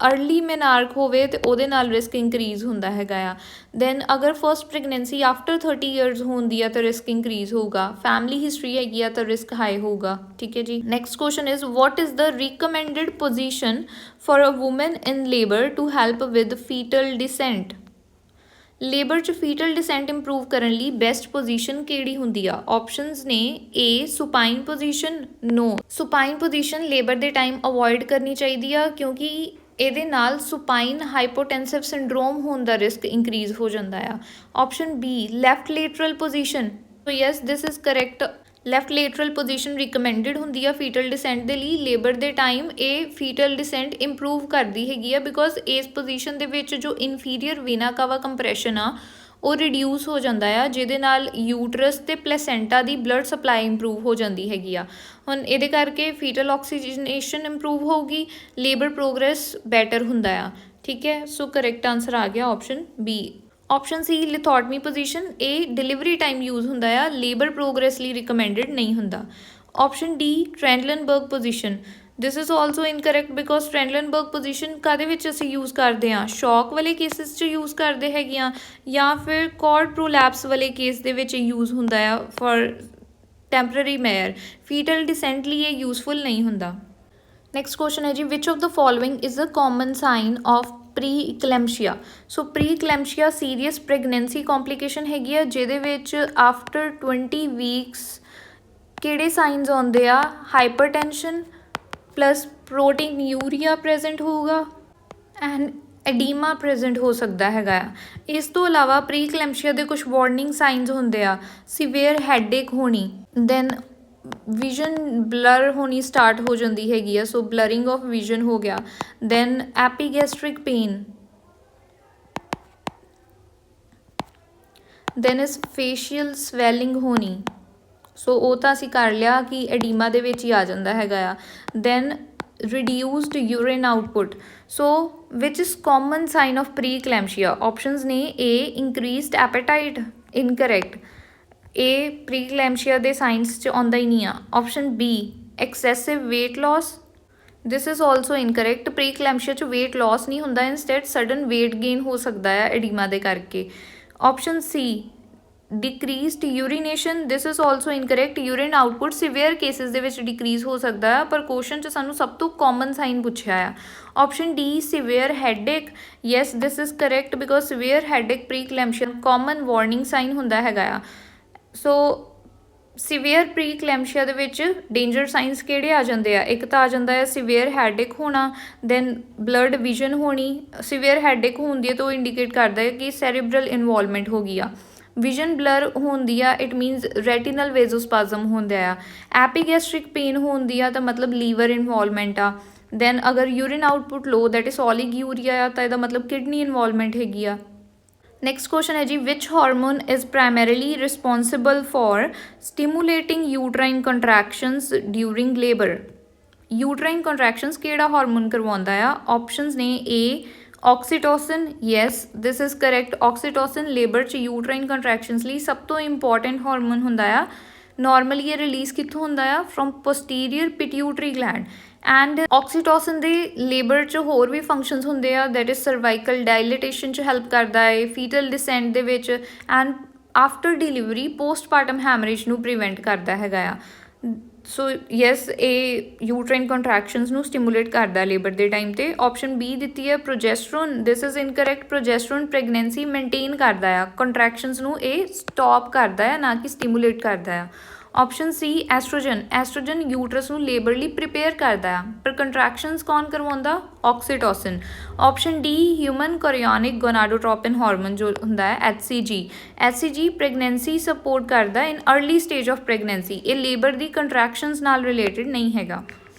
S1: ਅਰਲੀ ਮੈਨਾਰਕ ਹੋਵੇ ਤੇ ਉਹਦੇ ਨਾਲ ਰਿਸਕ ਇੰਕਰੀਜ਼ ਹੁੰਦਾ ਹੈਗਾ ਆ। ਦੈਨ ਅਗਰ ਫਸਟ ਪ੍ਰੈਗਨੈਂਸੀ ਆਫਟਰ 30 ਇਅਰਸ ਹੁੰਦੀ ਆ ਤਾਂ ਰਿਸਕ ਇੰਕਰੀਜ਼ ਹੋਊਗਾ, ਫੈਮਿਲੀ ਹਿਸਟਰੀ ਹੈਗੀ ਆ ਤਾਂ ਰਿਸਕ ਹਾਈ ਹੋਊਗਾ, ਠੀਕ ਹੈ ਜੀ। Next question is what is the recommended position for a woman in labour to help with fetal descent. Labour 'ਚ ਫੀਟਲ ਡਿਸੈਂਟ ਇੰਪਰੂਵ ਕਰਨ ਲਈ ਬੈਸਟ ਪੋਜੀਸ਼ਨ ਕਿਹੜੀ ਹੁੰਦੀ ਆ। ਆਪਸ਼ਨਸ ਨੇ ਏ ਸੁਪਾਈਨ ਪੋਜੀਸ਼ਨ, ਨੋ ਸੁਪਾਈਨ ਪੋਜੀਸ਼ਨ ਲੇਬਰ ਦੇ ਟਾਈਮ ਅਵੋਇਡ ਕਰਨੀ ਚਾਹੀਦੀ ਆ ਕਿਉਂਕਿ ਇਹਦੇ ਨਾਲ ਸੁਪਾਈਨ ਹਾਈਪੋਟੈਂਸਿਵ ਸਿੰਡਰੋਮ ਹੋਣ ਦਾ ਰਿਸਕ ਇੰਕਰੀਜ਼ ਹੋ ਜਾਂਦਾ ਆ। Option B left lateral position, so yes this is correct. Left lateral position recommended ਹੁੰਦੀ ਆ ਫੀਟਲ ਡਿਸੈਂਟ ਦੇ ਲਈ। ਲੇਬਰ ਦੇ ਟਾਈਮ ਇਹ ਫੀਟਲ ਡਿਸੈਂਟ ਇੰਪਰੂਵ ਕਰਦੀ ਹੈਗੀ ਆ ਬਿਕੋਜ਼ ਇਸ ਪੋਜੀਸ਼ਨ ਦੇ ਵਿੱਚ ਜੋ ਇਨਫੀਰੀਅਰ ਵੇਨਾ ਕਾਵਾ ਕੰਪਰੈਸ਼ਨ ਆ ਉਹ ਰਿਡਿਊਸ ਹੋ ਜਾਂਦਾ ਆ ਜਿਹਦੇ ਨਾਲ ਯੂਟਰਸ ਤੇ ਪਲੇਸੈਂਟਾ ਦੀ ਬਲੱਡ ਸਪਲਾਈ ਇੰਪਰੂਵ ਹੋ ਜਾਂਦੀ ਹੈਗੀ ਆ। ਹੁਣ ਇਹਦੇ ਕਰਕੇ ਫੀਟਲ ਆਕਸੀਜਨੇਸ਼ਨ ਇੰਪਰੂਵ ਹੋਊਗੀ, ਲੇਬਰ ਪ੍ਰੋਗਰੈਸ ਬੈਟਰ ਹੁੰਦਾ ਆ, ਠੀਕ ਹੈ। ਸੋ ਕਰੈਕਟ ਆਨਸਰ ਆ ਗਿਆ option B. Option C lithotomy position, ਇਹ ਡਿਲੀਵਰੀ ਟਾਈਮ ਯੂਜ਼ ਹੁੰਦਾ ਆ, ਲੇਬਰ ਪ੍ਰੋਗਰੈਸ ਲਈ ਰਿਕਮੈਂਡਡ ਨਹੀਂ ਹੁੰਦਾ। Option D Trendelenburg position, this is also incorrect because Trendelenburg position ਕਾਹਦੇ ਵਿੱਚ ਅਸੀਂ ਯੂਜ਼ ਕਰਦੇ ਹਾਂ, ਸ਼ੌਕ ਵਾਲੇ ਕੇਸਿਸ 'ਚ ਯੂਜ਼ ਕਰਦੇ ਹੈਗੇ ਆ ਜਾਂ ਫਿਰ ਕੌਰਡ ਪ੍ਰੋਲੈਪਸ ਵਾਲੇ ਕੇਸ ਦੇ ਵਿੱਚ ਯੂਜ਼ ਹੁੰਦਾ ਆ for temporary measure. Fetal descent ਲਈ ਇਹ ਯੂਜ਼ਫੁਲ ਨਹੀਂ ਹੁੰਦਾ। ਨੈਕਸਟ ਕੁਐਸਚਨ ਹੈ ਜੀ which of the following is a common sign of preeclampsia. So preeclampsia serious pregnancy complication ਹੈਗੀ ਆ ਜਿਹਦੇ ਵਿੱਚ ਆਫਟਰ 20 ਵੀਕਸ ਕਿਹੜੇ ਸਾਈਨਸ ਆਉਂਦੇ ਆ, hypertension plus protein urea present ਹੋਊਗਾ ਐਂਡ ਐਡੀਮਾ ਪ੍ਰੈਜ਼ੈਂਟ ਹੋ ਸਕਦਾ ਹੈਗਾ ਆ। ਇਸ ਤੋਂ ਇਲਾਵਾ ਪ੍ਰੀ ਇਕਲੈਮਸ਼ੀਆ ਦੇ ਕੁਝ ਵਾਰਨਿੰਗ ਸਾਈਨਸ ਹੁੰਦੇ ਆ, ਸੀਵੀਅਰ ਹੈਡੇਕ ਹੋਣੀ, ਦੈਨ ਵਿਜ਼ਨ ਬਲਰ ਹੋਣੀ ਸਟਾਰਟ ਹੋ ਜਾਂਦੀ ਹੈਗੀ ਆ, ਸੋ ਬਲਰਿੰਗ ਆਫ ਵਿਜ਼ਨ ਹੋ ਗਿਆ, ਦੈਨ ਐਪੀਗੈਸਟ੍ਰਿਕ ਪੇਨ, ਦੈਨ ਇਸ ਫੇਸ਼ੀਅਲ ਸਵੈਲਿੰਗ ਹੋਣੀ, ਸੋ ਉਹ ਤਾਂ ਅਸੀਂ ਕਰ ਲਿਆ ਕਿ ਐਡੀਮਾ ਦੇ ਵਿੱਚ ਹੀ ਆ ਜਾਂਦਾ ਹੈਗਾ ਆ। Then reduced urine output, so which is common sign of preeclampsia? options ਨੇ A increased appetite, incorrect, A preeclampsia ਦੇ ਸਾਈਨਸ 'ਚ ਆਉਂਦਾ ਹੀ ਨਹੀਂ ਆ। Option B excessive weight loss. This is also incorrect. Preeclampsia ਚ weight loss नहीं ਹੁੰਦਾ, instead sudden weight gain ਹੋ ਸਕਦਾ ਹੈ edema ਦੇ ਕਰਕੇ. Option C, decreased urination. This is also incorrect. Urine output severe cases ਦੇ ਵਿੱਚ decrease ਹੋ ਸਕਦਾ ਹੈ, ਪਰ question ਚ ਸਾਨੂੰ ਸਭ ਤੋਂ common sign ਪੁੱਛਿਆ ਆ. Option D, severe headache. Yes, this is correct because severe headache preeclampsia common warning sign ਹੁੰਦਾ ਹੈਗਾ ਆ. So ਸੀਵੀਅਰ ਪ੍ਰੀਕਲੈਂਪਸ਼ੀਆ ਦੇ ਵਿੱਚ ਡੇਂਜਰ ਸਾਈਨਸ ਕਿਹੜੇ ਆ ਜਾਂਦੇ ਆ? ਇੱਕ ਤਾਂ ਆ ਜਾਂਦਾ ਹੈ ਸੀਵੀਅਰ ਹੈਡੇਕ ਹੋਣਾ, ਦੈਨ ਬਲੱਡ ਵਿਜ਼ਨ ਹੋਣੀ. ਸੀਵੀਅਰ ਹੈਡੇਕ ਹੁੰਦੀ ਹੈ ਤਾਂ ਉਹ ਇੰਡੀਕੇਟ ਕਰਦਾ ਹੈ ਕਿ ਸੈਰੀਬਰਲ ਇਨਵੋਲਵਮੈਂਟ ਹੋ ਗਈ ਆ. ਵਿਜ਼ਨ ਬਲਰ ਹੁੰਦੀ ਆ, ਇਟ ਮੀਨਸ ਰੈਟੀਨਲ ਵੇਜ਼ੋਸਪਾਜ਼ਮ ਹੁੰਦਾ ਆ. ਐਪੀਗੈਸਟ੍ਰਿਕ ਪੇਨ ਹੁੰਦੀ ਆ ਤਾਂ ਮਤਲਬ ਲੀਵਰ ਇਨਵੋਲਵਮੈਂਟ ਆ. ਦੈਨ ਅਗਰ urine output low, that is oliguria ਆ, ਤਾਂ ਇਹਦਾ ਮਤਲਬ ਕਿਡਨੀ ਇਨਵੋਲਵਮੈਂਟ ਹੈਗੀ ਆ. Next question है जी, which hormone is primarily responsible for stimulating uterine contractions during labor? Uterine contractions ਕਿਹੜਾ ਹਾਰਮੋਨ ਕਰਵਾਉਂਦਾ ਆ? Options ਨੇ A, oxytocin. Yes, this is correct. Oxytocin labor ਚ uterine contractions ਲਈ ਸਭ ਤੋਂ important ਹਾਰਮੋਨ ਹੁੰਦਾ ਆ. Normally ਇਹ release ਕਿੱਥੋਂ ਹੁੰਦਾ ਆ? From posterior pituitary gland. And oxytocin ਦੇ ਲੇਬਰ 'ਚ ਹੋਰ ਵੀ ਫੰਕਸ਼ਨਸ ਹੁੰਦੇ ਆ, ਦੈਟ ਇਜ਼ ਸਰਵਾਈਕਲ ਡਾਇਲੇਟੇਸ਼ਨ 'ਚ ਹੈਲਪ ਕਰਦਾ ਹੈ, ਫੀਟਲ ਡਿਸੈਂਟ ਦੇ ਵਿੱਚ, ਐਂਡ ਆਫਟਰ ਡਿਲੀਵਰੀ ਪੋਸਟਪਾਰਟਮ ਹੈਮਰੇਜ ਨੂੰ ਪ੍ਰੀਵੈਂਟ ਕਰਦਾ ਹੈਗਾ ਆ. ਸੋ ਯੈਸ, ਇਹ ਯੂਟਰਾਈਨ ਕੰਟਰੈਕਸ਼ਨਸ ਨੂੰ ਸਟਿਮੂਲੇਟ ਕਰਦਾ ਲੇਬਰ ਦੇ ਟਾਈਮ 'ਤੇ. ਆਪਸ਼ਨ ਬੀ ਦਿੱਤੀ ਹੈ progesterone. This is incorrect. Progesterone pregnancy maintain ਕਰਦਾ ਆ, ਕੰਟਰੈਕਸ਼ਨਸ ਨੂੰ ਇਹ ਸਟਾਪ ਕਰਦਾ ਆ, ਨਾ ਕਿ ਸਟਿਮੂਲੇਟ ਕਰਦਾ ਆ. Option C oestrogen. Oestrogen uterus ਨੂੰ ਲੇਬਰ ਲਈ ਪ੍ਰੀਪੇਅਰ ਕਰਦਾ ਆ, ਪਰ ਕੰਟਰੈਕਸ਼ਨਸ ਕੌਣ ਕਰਵਾਉਂਦਾ? Oxytocin. Option D human chorionic ਗੋਨਾਡੋਟ੍ਰੋਪਿਨ hormone ਜੋ ਹੁੰਦਾ ਹੈ HCG. HCG ਪ੍ਰੈਗਨੈਂਸੀ ਸਪੋਰਟ ਕਰਦਾ in early stage of pregnancy. ਇਹ ਲੇਬਰ ਦੀ ਕੰਟਰੈਕਸ਼ਨਸ ਨਾਲ ਰਿਲੇਟਡ ਨਹੀਂ ਹੈਗਾ.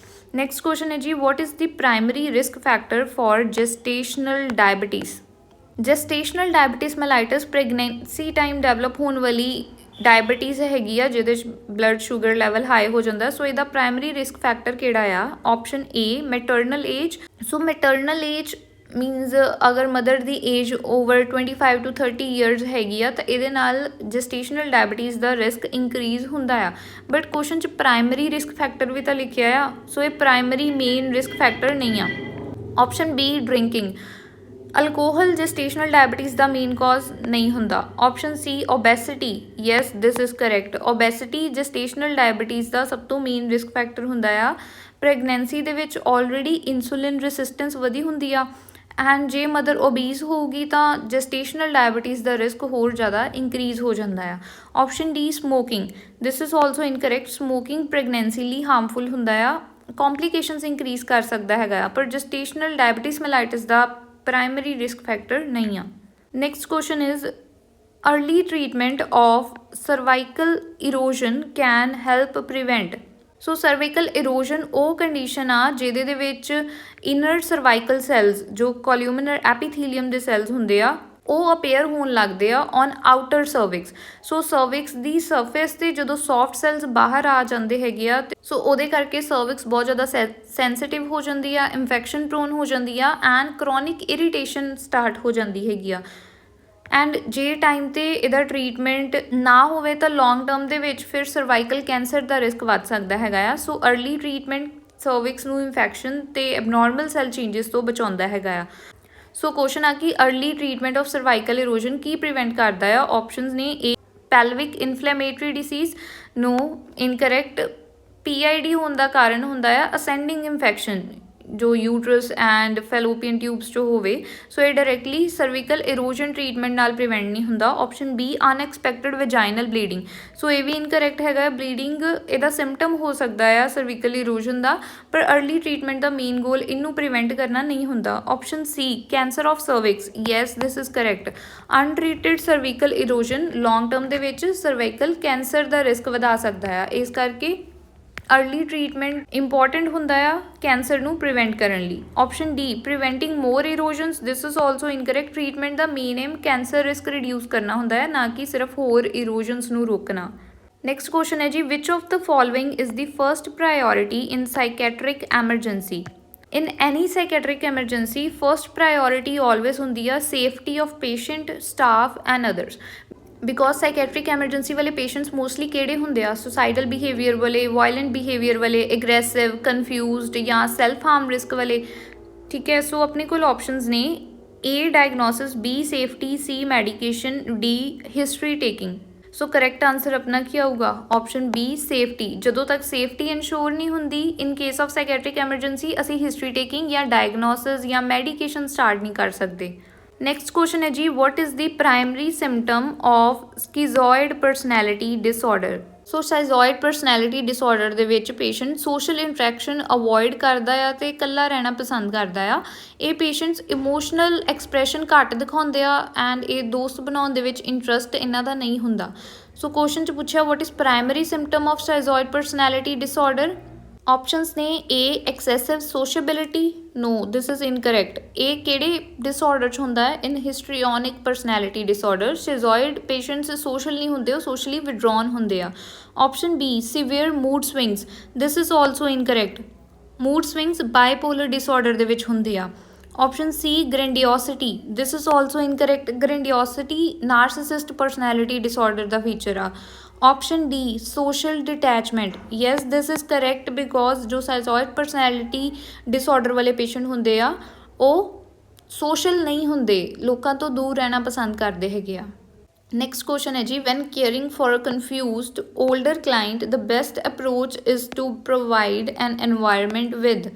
S1: ਨੈਕਸਟ ਕੁਐਸਚਨ ਹੈ ਜੀ, what is the primary risk factor for gestational diabetes? Gestational diabetes mellitus pregnancy time develop ਹੋਣ ਵਾਲੀ ਡਾਇਬਟੀਜ਼ ਹੈਗੀ ਆ, ਜਿਹਦੇ 'ਚ ਬਲੱਡ ਸ਼ੂਗਰ ਲੈਵਲ ਹਾਈ ਹੋ ਜਾਂਦਾ. ਸੋ ਇਹਦਾ ਪ੍ਰਾਇਮਰੀ ਰਿਸਕ ਫੈਕਟਰ ਕਿਹੜਾ ਆ? ਆਪਸ਼ਨ ਏ, ਮੈਟਰਨਲ ਏਜ. ਸੋ ਮੈਟਰਨਲ ਏਜ ਮੀਨਸ ਅਗਰ mother the age over 25 to 30 years ਹੈਗੀ ਆ ਤਾਂ ਇਹਦੇ ਨਾਲ ਜੈਸਟੇਸ਼ਨਲ ਡਾਇਬਟੀਜ਼ ਦਾ ਰਿਸਕ ਇੰਕਰੀਜ਼ ਹੁੰਦਾ ਆ. ਬਟ ਕੁਐਸਚਨ 'ਚ ਪ੍ਰਾਇਮਰੀ ਰਿਸਕ ਫੈਕਟਰ ਵੀ ਤਾਂ ਲਿਖਿਆ ਆ, ਸੋ ਇਹ ਪ੍ਰਾਇਮਰੀ ਮੇਨ ਰਿਸਕ ਫੈਕਟਰ ਨਹੀਂ ਆ. Option B, drinking. Alcohol gestational diabetes ਦਾ ਮੇਨ ਕਾਜ਼ ਨਹੀਂ ਹੁੰਦਾ. Option C, obesity. Yes, this is correct. Obesity gestational diabetes ਦਾ ਸਭ ਤੋਂ ਮੇਨ ਰਿਸਕ ਫੈਕਟਰ ਹੁੰਦਾ ਆ. ਪ੍ਰੈਗਨੈਂਸੀ ਦੇ ਵਿੱਚ ਆਲਰੇਡੀ ਇਨਸੂਲਿਨ ਰੈਸਿਸਟੈਂਸ ਵਧੀ ਹੁੰਦੀ ਆ, ਐਂਡ ਜੇ ਮਦਰ ਓਬੀਜ਼ ਹੋਊਗੀ ਤਾਂ ਜੈਸਟੇਸ਼ਨਲ ਡਾਇਬਟੀਜ਼ ਦਾ ਰਿਸਕ ਹੋਰ ਜ਼ਿਆਦਾ ਇੰਕਰੀਜ਼ ਹੋ ਜਾਂਦਾ ਆ. Option D, smoking. This is also incorrect. Smoking pregnancy ਲਈ ਹਾਰਮਫੁਲ ਹੁੰਦਾ ਆ, ਕੰਪਲੀਕੇਸ਼ਨਸ ਇੰਕਰੀਜ਼ ਕਰ ਸਕਦਾ ਹੈਗਾ ਆ, ਪਰ ਜੈਸਟੇਸ਼ਨਲ ਡਾਇਬਟੀਜ਼ ਮੈਲਾਈਟਿਸ ਦਾ ਪ੍ਰਾਇਮਰੀ ਰਿਸਕ ਫੈਕਟਰ ਨਹੀਂ ਆ. Next question is, early treatment of cervical erosion can help prevent? So cervical erosion ਉਹ ਕੰਡੀਸ਼ਨ ਆ ਜਿਹਦੇ ਦੇ ਵਿੱਚ ਇਨਰ ਸਰਵਾਈਕਲ ਸੈਲਸ, ਜੋ ਕੋਲਿਊਮਨਰ ਐਪੀਥੀਲੀਅਮ ਦੇ ਸੈਲਸ ਹੁੰਦੇ ਆ, ਉਹ ਅਪੇਅਰ ਹੋਣ ਲੱਗਦੇ ਆ on outer cervix. So cervix the surface 'ਤੇ ਜਦੋਂ ਸੌਫਟ ਸੈਲਸ ਬਾਹਰ ਆ ਜਾਂਦੇ ਹੈਗੇ ਆ, ਸੋ ਉਹਦੇ ਕਰਕੇ ਸਰਵਿਕਸ ਬਹੁਤ ਜ਼ਿਆਦਾ ਸੈਂਸਿਟਿਵ ਹੋ ਜਾਂਦੀ ਆ, ਇਨਫੈਕਸ਼ਨ ਪ੍ਰੋਨ ਹੋ ਜਾਂਦੀ ਆ, ਐਂਡ ਕਰੋਨਿਕ ਇਰੀਟੇਸ਼ਨ ਸਟਾਰਟ ਹੋ ਜਾਂਦੀ ਹੈਗੀ ਆ. ਐਂਡ ਜੇ ਟਾਈਮ 'ਤੇ ਇਹਦਾ ਟਰੀਟਮੈਂਟ ਨਾ ਹੋਵੇ ਤਾਂ ਲੌਂਗ ਟਰਮ ਦੇ ਵਿੱਚ ਫਿਰ ਸਰਵਾਈਕਲ ਕੈਂਸਰ ਦਾ ਰਿਸਕ ਵੱਧ ਸਕਦਾ ਹੈਗਾ ਆ. ਸੋ अर्ਲੀ ਟਰੀਟਮੈਂਟ ਸਰਵਿਕਸ ਨੂੰ ਇਨਫੈਕਸ਼ਨ ਅਤੇ ਐਬਨੋਰਮਲ ਸੈਲ ਚੇਂਜਸ ਤੋਂ ਬਚਾਉਂਦਾ ਹੈਗਾ ਆ. ਸੋ ਕੁਐਸਚਨ ਆ ਕਿ early treatment of cervical erosion ਕੀ ਪ੍ਰੀਵੈਂਟ ਕਰਦਾ ਆ? ਆਪਸ਼ਨਸ ਨੇ A, pelvic inflammatory disease. No, incorrect. PID ਹੋਣ ਦਾ ਕਾਰਨ ਹੁੰਦਾ ਆ ਅਸੈਂਡਿੰਗ ਇਨਫੈਕਸ਼ਨ, ਜੋ ਯੂਟਰਸ ਐਂਡ ਫੈਲੋਪੀਅਨ ਟਿਊਬਸ 'ਚ ਹੋਵੇ. ਸੋ ਇਹ ਡਾਇਰੈਕਟਲੀ ਸਰਵੀਕਲ ਇਰੋਜ਼ਨ ਟਰੀਟਮੈਂਟ ਨਾਲ ਪ੍ਰੀਵੈਂਟ ਨਹੀਂ ਹੁੰਦਾ. Option B, unexpected vaginal bleeding. ਸੋ ਇਹ ਵੀ ਇਨਕਰੈਕਟ ਹੈਗਾ. ਬਲੀਡਿੰਗ ਇਹਦਾ ਸਿੰਪਟਮ ਹੋ ਸਕਦਾ ਆ ਸਰਵੀਕਲ ਇਰੋਜ਼ਨ ਦਾ, ਪਰ अर्ਲੀ ਟਰੀਟਮੈਂਟ ਦਾ ਮੇਨ ਗੋਲ ਇਹਨੂੰ ਪ੍ਰੀਵੈਂਟ ਕਰਨਾ ਨਹੀਂ ਹੁੰਦਾ. Option C, cancer of cervix. Yes, this is correct. Untreated cervical erosion long term ਦੇ ਵਿੱਚ ਸਰਵਾਈਕਲ ਕੈਂਸਰ ਦਾ ਰਿਸਕ ਵਧਾ ਸਕਦਾ ਆ, ਇਸ ਕਰਕੇ अर्ਲੀ ਟਰੀਟਮੈਂਟ ਇੰਪੋਰਟੈਂਟ ਹੁੰਦਾ ਆ ਕੈਂਸਰ ਨੂੰ ਪ੍ਰੀਵੈਂਟ ਕਰਨ ਲਈ. Option D, preventing more erosions. This is also incorrect. Treatment ਦਾ main aim cancer risk reduce ਕਰਨਾ ਹੁੰਦਾ ਹੈ, ਨਾ ਕਿ ਸਿਰਫ ਹੋਰ ਇਰੋਜ਼ਨਸ ਨੂੰ ਰੋਕਣਾ. ਨੈਕਸਟ ਕੁਐਸਚਨ ਹੈ ਜੀ, which of the following is the first priority in psychiatric emergency? In any psychiatric emergency first priority always ਹੁੰਦੀ ਆ safety of patient, staff and others. Because psychiatric emergency ਵਾਲੇ ਪੇਸ਼ੈਂਟਸ ਮੋਸਟਲੀ ਕਿਹੜੇ ਹੁੰਦੇ ਆ, suicidal behaviour ਵਾਲੇ, violent behaviour ਵਾਲੇ, aggressive, confused ਜਾਂ self ਹਾਰਮ risk ਵਾਲੇ। ਠੀਕ ਹੈ, ਸੋ ਆਪਣੇ ਕੋਲ ਆਪਸ਼ਨਸ ਨੇ A diagnosis, B safety, C medication, D history taking. So correct answer ਆਪਣਾ ਕੀ ਆਊਗਾ? Option B safety. ਜਦੋਂ ਤੱਕ ਸੇਫਟੀ ਇਨਸ਼ੋਰ ਨਹੀਂ ਹੁੰਦੀ in case of psychiatric emergency, ਅਸੀਂ ਹਿਸਟਰੀ ਟੇਕਿੰਗ ਜਾਂ ਡਾਇਗਨੋਸਿਸ ਜਾਂ ਮੈਡੀਕੇਸ਼ਨ ਸਟਾਰਟ ਨਹੀਂ ਕਰ ਸਕਦੇ। ਨੈਕਸਟ ਕੁਐਸਚਨ ਹੈ ਜੀ, what is the primary symptom of schizoid personality disorder. So schizoid personality disorder ਦੇ ਵਿੱਚ ਪੇਸ਼ੈਂਟ ਸੋਸ਼ਲ ਇੰਟਰੈਕਸ਼ਨ ਅਵੋਇਡ ਕਰਦਾ ਆ ਅਤੇ ਇਕੱਲਾ ਰਹਿਣਾ ਪਸੰਦ ਕਰਦਾ ਆ। ਇਹ ਪੇਸ਼ੈਂਟਸ ਇਮੋਸ਼ਨਲ ਐਕਸਪ੍ਰੈਸ਼ਨ ਘੱਟ ਦਿਖਾਉਂਦੇ ਆ ਐਂਡ ਇਹ ਦੋਸਤ ਬਣਾਉਣ ਦੇ ਵਿੱਚ ਇੰਟਰਸਟ ਇਹਨਾਂ ਦਾ ਨਹੀਂ ਹੁੰਦਾ। ਸੋ ਕੁਐਸਚਨ 'ਚ ਪੁੱਛਿਆ what is primary symptom of schizoid personality disorder. Options ਨੇ A excessive sociability, no this is incorrect. ਇਹ ਕਿਹੜੇ ਡਿਸਆਰਡਰ 'ਚ ਹੁੰਦਾ ਹੈ? In histrionic personality disorder. Schizoid patients social ਨਹੀਂ ਹੁੰਦੇ, ਉਹ ਸੋਸ਼ਲੀ ਵਿਡਰੋਨ ਹੁੰਦੇ ਆ। Option B severe mood swings, this is also incorrect. Mood swings bipolar disorder ਦੇ ਵਿੱਚ ਹੁੰਦੇ ਆ। Option C grandiosity, this is also incorrect. Grandiosity narcissist personality disorder the feature ਆ। Option D social detachment, yes this is correct because ਜੋ ਸਾਈਜ਼ੋਇਡ personality disorder ਵਾਲੇ patient ਹੁੰਦੇ ਆ ਉਹ ਸੋਸ਼ਲ ਨਹੀਂ ਹੁੰਦੇ, ਲੋਕਾਂ ਤੋਂ ਦੂਰ ਰਹਿਣਾ ਪਸੰਦ ਕਰਦੇ ਹੈਗੇ ਆ। ਨੈਕਸਟ ਕੁਐਸਚਨ ਹੈ ਜੀ, when caring for a confused older client the best approach is to provide an environment with.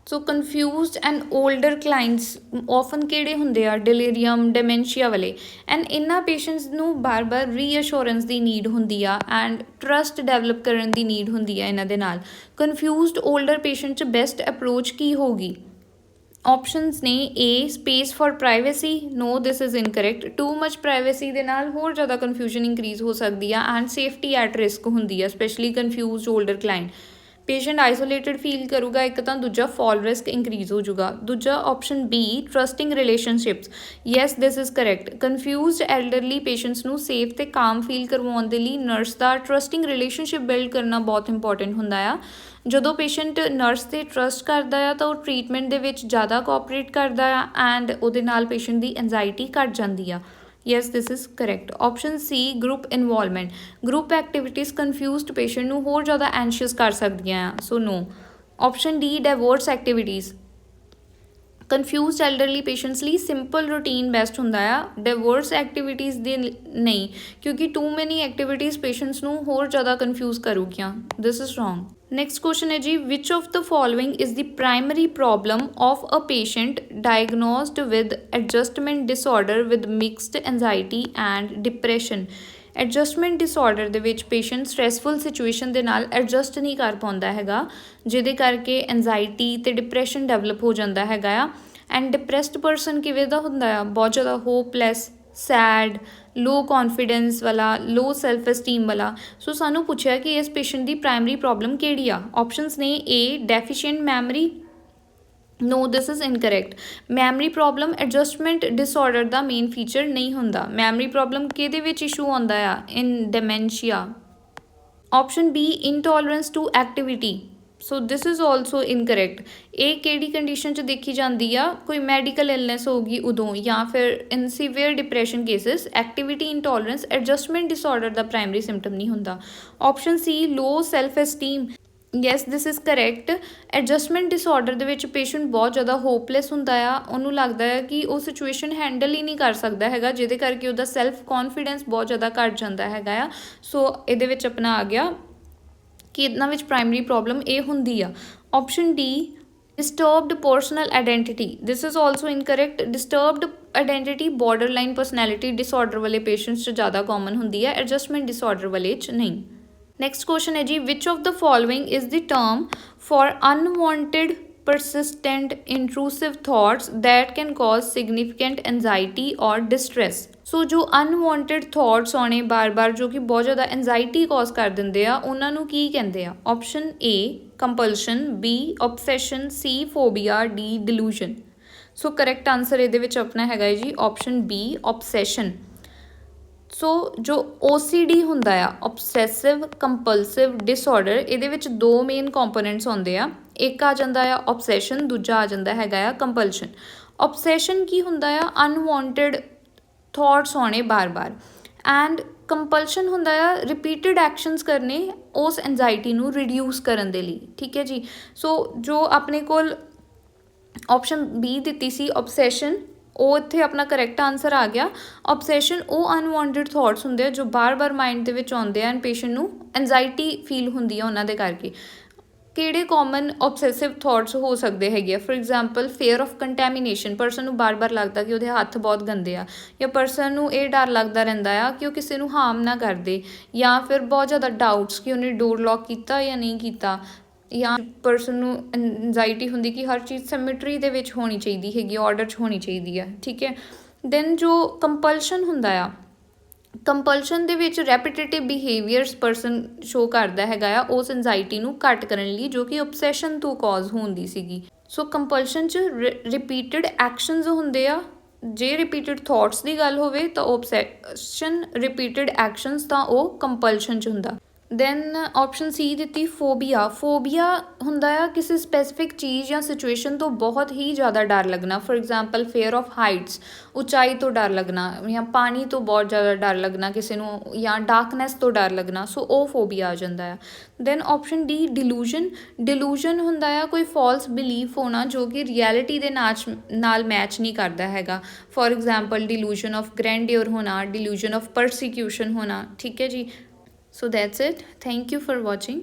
S1: So confused and older clients often ਕਿਹੜੇ ਹੁੰਦੇ ਆ? ਡਿਲੀਰੀਅਮ, ਡਿਮੈਂਸ਼ੀਆ ਵਾਲੇ। ਐਂਡ ਇਹਨਾਂ ਪੇਸ਼ੈਂਟਸ ਨੂੰ ਬਾਰ-ਬਾਰ ਰੀਅਸ਼ੋਰੈਂਸ ਦੀ ਨੀਡ ਹੁੰਦੀ ਆ ਐਂਡ ਟਰਸਟ ਡਿਵੈਲਪ ਕਰਨ ਦੀ ਨੀਡ ਹੁੰਦੀ ਆ ਇਹਨਾਂ ਦੇ ਨਾਲ। ਕਨਫਿਊਜ਼ਡ 올ਡਰ ਪੇਸ਼ੈਂਟ 'ਚ ਬੈਸਟ ਅਪਰੋਚ ਕੀ ਹੋਊਗੀ? ਆਪਸ਼ਨਸ ਨੇ A space for privacy, no this is incorrect. Too much privacy ਦੇ ਨਾਲ ਹੋਰ ਜ਼ਿਆਦਾ ਕਨਫਿਊਜ਼ਨ ਇੰਕਰੀਜ਼ ਹੋ ਸਕਦੀ ਆ ਐਂਡ ਸੇਫਟੀ ਐਟ ਰਿਸਕ ਹੁੰਦੀ ਆ, specially confused older client. Patient isolated feel ਕਰੂਗਾ ਇੱਕ ਤਾਂ, ਦੂਜਾ ਫॉल ਰਿਸਕ ਇੰਕਰੀਜ਼ ਹੋ ਜਾਊਗਾ। ਦੂਜਾ option B trusting relationships, yes this is correct. Confused elderly patients ਨੂੰ ਸੇਫ ਤੇ ਕਾਮ ਫੀਲ ਕਰਵਾਉਣ ਦੇ ਲਈ ਨਰਸ ਦਾ ਟਰਸਟਿੰਗ ਰਿਲੇਸ਼ਨਸ਼ਿਪ ਬਿਲਡ ਕਰਨਾ ਬਹੁਤ ਇੰਪੋਰਟੈਂਟ ਹੁੰਦਾ ਆ। ਜਦੋਂ ਪੇਸ਼ੈਂਟ ਨਰਸ 'ਤੇ ਟਰਸਟ ਕਰਦਾ ਆ ਤਾਂ ਉਹ ਟਰੀਟਮੈਂਟ ਦੇ ਵਿੱਚ ਜ਼ਿਆਦਾ ਕੋਆਪਰੇਟ ਕਰਦਾ ਆ ਐਂਡ ਉਹਦੇ ਨਾਲ ਪੇਸ਼ੈਂਟ ਦੀ ਐਂਜ਼ਾਈਟੀ ਘੱਟ ਜਾਂਦੀ ਆ। Yes this is correct. Option C group involvement, group activities confused patient ਨੂੰ ਹੋਰ ਜ਼ਿਆਦਾ ਐਂਸ਼ੀਅਸ ਕਰ ਸਕਦੀਆਂ ਆ, so no. Option D diverse activities, confused elderly patients ਲਈ ਸਿੰਪਲ ਰੂਟੀਨ ਬੈਸਟ ਹੁੰਦਾ ਆ, ਡਾਈਵਰਸ ਐਕਟੀਵਿਟੀਜ਼ ਦੇ ਨਹੀਂ, ਕਿਉਂਕਿ ਟੂ ਮੈਨੀ ਐਕਟੀਵਿਟੀਜ਼ ਪੇਸ਼ੈਂਟਸ ਨੂੰ ਹੋਰ ਜ਼ਿਆਦਾ ਕਨਫਿਊਜ਼ ਕਰੂਗੀਆਂ। This is wrong. Next question ਹੈ ਜੀ, which of the following is the primary problem of a patient diagnosed with adjustment disorder with mixed anxiety and depression. Adjustment disorder ਦੇ ਵਿੱਚ patient stressful situation ਦੇ ਨਾਲ adjust ਨਹੀਂ ਕਰ ਪਾਉਂਦਾ ਹੈਗਾ, ਜਿਹਦੇ ਕਰਕੇ ਐਂਜ਼ਾਈਟੀ ਅਤੇ ਡਿਪਰੈਸ਼ਨ ਡਿਵੈਲਪ ਹੋ ਜਾਂਦਾ ਹੈਗਾ ਆ। ਐਂਡ ਡਿਪਰੈਸਡ ਪਰਸਨ ਕਿਵੇਂ ਦਾ ਹੁੰਦਾ ਆ? ਬਹੁਤ ਜ਼ਿਆਦਾ ਹੋਪਲੈਸ, ਸੈਡ, ਲੋ ਕੌਨਫੀਡੈਂਸ ਵਾਲਾ, ਲੋ ਸੈਲਫ ਐਸਟੀਮ ਵਾਲਾ। ਸੋ ਸਾਨੂੰ ਪੁੱਛਿਆ ਕਿ ਇਸ ਪੇਸ਼ੈਂਟ ਦੀ ਪ੍ਰਾਇਮਰੀ ਪ੍ਰੋਬਲਮ ਕਿਹੜੀ ਆ? ਆਪਸ਼ਨਸ ਨੇ A deficient memory, no this is incorrect. Memory problem adjustment disorder ਦਾ ਮੇਨ ਫੀਚਰ ਨਹੀਂ ਹੁੰਦਾ। ਮੈਮਰੀ ਪ੍ਰੋਬਲਮ ਕਿਹਦੇ ਵਿੱਚ ਇਸ਼ੂ ਆਉਂਦਾ ਆ? In dementia. Option B intolerance to activity, so this is also incorrect. ਇਹ ਕਿਹੜੀ ਕੰਡੀਸ਼ਨ 'ਚ ਦੇਖੀ ਜਾਂਦੀ ਆ? ਕੋਈ ਮੈਡੀਕਲ ਇਲਨੈਸ ਹੋਊਗੀ ਉਦੋਂ, ਜਾਂ ਫਿਰ in severe depression cases. Activity intolerance adjustment disorder ਦਾ ਪ੍ਰਾਇਮਰੀ ਸਿੰਪਟਮ ਨਹੀਂ ਹੁੰਦਾ। Option C low self esteem, yes this is correct. Adjustment disorder ਦੇ ਵਿੱਚ ਪੇਸ਼ੈਂਟ ਬਹੁਤ ਜ਼ਿਆਦਾ ਹੋਪਲੈਸ ਹੁੰਦਾ ਆ, ਉਹਨੂੰ ਲੱਗਦਾ ਹੈ ਕਿ ਉਹ ਸਿਚੁਏਸ਼ਨ ਹੈਂਡਲ ਹੀ ਨਹੀਂ ਕਰ ਸਕਦਾ ਹੈਗਾ, ਜਿਹਦੇ ਕਰਕੇ ਉਹਦਾ ਸੈਲਫ ਕੌਨਫੀਡੈਂਸ ਬਹੁਤ ਜ਼ਿਆਦਾ ਘੱਟ ਜਾਂਦਾ ਹੈਗਾ ਆ। ਸੋ ਇਹਦੇ ਵਿੱਚ ਆਪਣਾ ਆ ਗਿਆ ਕਿ ਇਹਨਾਂ ਵਿੱਚ ਪ੍ਰਾਇਮਰੀ ਪ੍ਰੋਬਲਮ ਇਹ ਹੁੰਦੀ ਆ। Option D disturbed personal identity, this is also incorrect. Disturbed identity borderline personality disorder ਵਾਲੇ ਪੇਸ਼ੈਂਟਸ 'ਚ ਜ਼ਿਆਦਾ ਕਾਮਨ ਹੁੰਦੀ ਹੈ, ਐਡਜਸਟਮੈਂਟ ਡਿਸਆਰਡਰ ਵਾਲੇ 'ਚ ਨਹੀਂ। ਨੈਕਸਟ ਕੁਐਸਚਨ ਹੈ ਜੀ, which of the following is the term for unwanted persistent intrusive thoughts that can cause significant anxiety or distress। ਸੋ ਜੋ ਅਨਵਾਂਟਡ ਥਾਟਸ ਆਉਣੇ ਬਾਰ-ਬਾਰ ਜੋ ਕਿ ਬਹੁਤ ਜ਼ਿਆਦਾ ਐਂਜ਼ਾਈਟੀ ਕਾਜ਼ ਕਰ ਦਿੰਦੇ ਆ, ਉਹਨਾਂ ਨੂੰ ਕੀ ਕਹਿੰਦੇ ਆ? Option A compulsion, B obsession, C phobia, D delusion। So correct answer ਇਹਦੇ ਵਿੱਚ ਆਪਣਾ ਹੈਗਾ ਹੈ ਜੀ ਆਪਸ਼ਨ B obsession। ਸੋ ਜੋ OCD ਹੁੰਦਾ ਆ, obsessive compulsive disorder, ਇਹਦੇ ਵਿੱਚ ਦੋ ਮੇਨ ਕੰਪੋਨੈਂਟਸ ਹੁੰਦੇ ਆ। ਇੱਕ ਆ ਜਾਂਦਾ ਆ obsession, ਦੂਜਾ ਆ ਜਾਂਦਾ ਹੈਗਾ ਆ compulsion। obsession ਕੀ ਹੁੰਦਾ ਆ? ਅਨਵਾਂਟਡ ਥਾਟਸ ਆਉਣੇ ਬਾਰ-ਬਾਰ, ਐਂਡ ਕੰਪਲਸ਼ਨ ਹੁੰਦਾ ਆ ਰਿਪੀਟਡ ਐਕਸ਼ਨਸ ਕਰਨੇ ਉਸ ਐਂਜ਼ਾਈਟੀ ਨੂੰ ਰਿਡਿਊਸ ਕਰਨ ਦੇ ਲਈ, ਠੀਕ ਹੈ ਜੀ। ਸੋ ਜੋ ਆਪਣੇ ਕੋਲ ਆਪਸ਼ਨ ਬੀ ਦਿੱਤੀ ਸੀ ਓਬਸੈਸ਼ਨ, ਉਹ ਇੱਥੇ ਆਪਣਾ ਕਰੈਕਟ ਆਨਸਰ ਆ ਗਿਆ। ਓਬਸੈਸ਼ਨ ਉਹ ਅਨਵਾਂਟਡ ਥੋਟਸ ਹੁੰਦੇ ਆ ਜੋ ਬਾਰ-ਬਾਰ ਮਾਈਂਡ ਦੇ ਵਿੱਚ ਆਉਂਦੇ ਆ ਐਂਡ ਪੇਸ਼ੈਂਟ ਨੂੰ ਐਂਜ਼ਾਈਟੀ ਫੀਲ ਹੁੰਦੀ ਆ ਉਹਨਾਂ ਦੇ ਕਰਕੇ। ਕਿਹੜੇ ਕਾਮਨ ਓਬਸੈਸਿਵ ਥੋਟਸ ਹੋ ਸਕਦੇ ਹੈਗੇ ਆ? For example fear of contamination, person ਨੂੰ ਬਾਰ-ਬਾਰ ਲੱਗਦਾ ਕਿ ਉਹਦੇ ਹੱਥ ਬਹੁਤ ਗੰਦੇ ਆ, ਜਾਂ ਪਰਸਨ ਨੂੰ ਇਹ ਡਰ ਲੱਗਦਾ ਰਹਿੰਦਾ ਆ ਕਿ ਉਹ ਕਿਸੇ ਨੂੰ ਹਾਰਮ ਨਾ ਕਰਦੇ, ਜਾਂ ਫਿਰ ਬਹੁਤ ਜ਼ਿਆਦਾ ਡਾਊਟਸ ਕਿ ਉਹਨੇ ਡੋਰ ਲੌਕ ਕੀਤਾ ਜਾਂ ਨਹੀਂ ਕੀਤਾ, ਜਾਂ ਪਰਸਨ ਨੂੰ ਐਂਜ਼ਾਈਟੀ ਹੁੰਦੀ ਕਿ ਹਰ ਚੀਜ਼ ਸਿਮੈਟਰੀ ਦੇ ਵਿੱਚ ਹੋਣੀ ਚਾਹੀਦੀ ਹੈਗੀ, ਆਰਡਰ 'ਚ ਹੋਣੀ ਚਾਹੀਦੀ ਆ, ਠੀਕ ਹੈ। ਦੈਨ ਜੋ ਕੰਪਲਸ਼ਨ ਹੁੰਦਾ ਆ, ਕੰਪਲਸ਼ਨ ਦੇ ਵਿੱਚ ਰੈਪੀਟੇਟਿਵ ਬਿਹੇਵੀਅਰਸ ਪਰਸਨ ਸ਼ੋ ਕਰਦਾ ਹੈਗਾ ਆ ਉਸ ਐਂਜ਼ਾਈਟੀ ਨੂੰ ਘੱਟ ਕਰਨ ਲਈ, ਜੋ ਕਿ ਓਬਸੈਸ਼ਨ ਤੋਂ ਕਾਜ਼ ਹੁੰਦੀ ਸੀਗੀ। ਸੋ ਕੰਪਲਸ਼ਨ 'ਚ ਰਿਪੀਟਡ ਐਕਸ਼ਨਸ ਹੁੰਦੇ ਆ। ਜੇ ਰਿਪੀਟਡ ਥੋਟਸ ਦੀ ਗੱਲ ਹੋਵੇ ਤਾਂ ਓਬਸੈਸ਼ਨ, ਰਿਪੀਟਡ ਐਕਸ਼ਨਸ ਤਾਂ ਉਹ ਕੰਪਲਸ਼ਨ 'ਚ ਹੁੰਦਾ। ਦੈਨ ਆਪਸ਼ਨ ਸੀ ਦਿੱਤੀ ਫੋਬੀਆ। ਫੋਬੀਆ ਹੁੰਦਾ ਆ ਕਿਸੇ ਸਪੈਸੀਫਿਕ ਚੀਜ਼ ਜਾਂ ਸਿਚੁਏਸ਼ਨ ਤੋਂ ਬਹੁਤ ਹੀ ਜ਼ਿਆਦਾ ਡਰ ਲੱਗਣਾ। For example fear of heights, ਉਚਾਈ ਤੋਂ ਡਰ ਲੱਗਣਾ, ਜਾਂ ਪਾਣੀ ਤੋਂ ਬਹੁਤ ਜ਼ਿਆਦਾ ਡਰ ਲੱਗਣਾ ਕਿਸੇ ਨੂੰ, ਜਾਂ ਡਾਰਕਨੈਸ ਤੋਂ ਡਰ ਲੱਗਣਾ। ਸੋ ਉਹ ਫੋਬੀਆ ਆ ਜਾਂਦਾ ਆ। Then option D delusion. Delusion ਹੁੰਦਾ ਆ ਕੋਈ ਫਾਲਸ ਬਿਲੀਫ ਹੋਣਾ ਜੋ ਕਿ ਰਿਐਲਿਟੀ ਦੇ ਨਾਲ ਮੈਚ ਨਹੀਂ ਕਰਦਾ ਹੈਗਾ। ਫੋਰ ਐਗਜ਼ਾਮਪਲ ਡਿਲੂਜਨ ਆਫ ਗ੍ਰੈਂਡਿਓਰ ਹੋਣਾ, ਡਿਲੂਜਨ ਆਫ ਪਰਸੀਕਿਊਸ਼ਨ ਹੋਣਾ, ਠੀਕ ਹੈ ਜੀ। So that's it. Thank you for watching.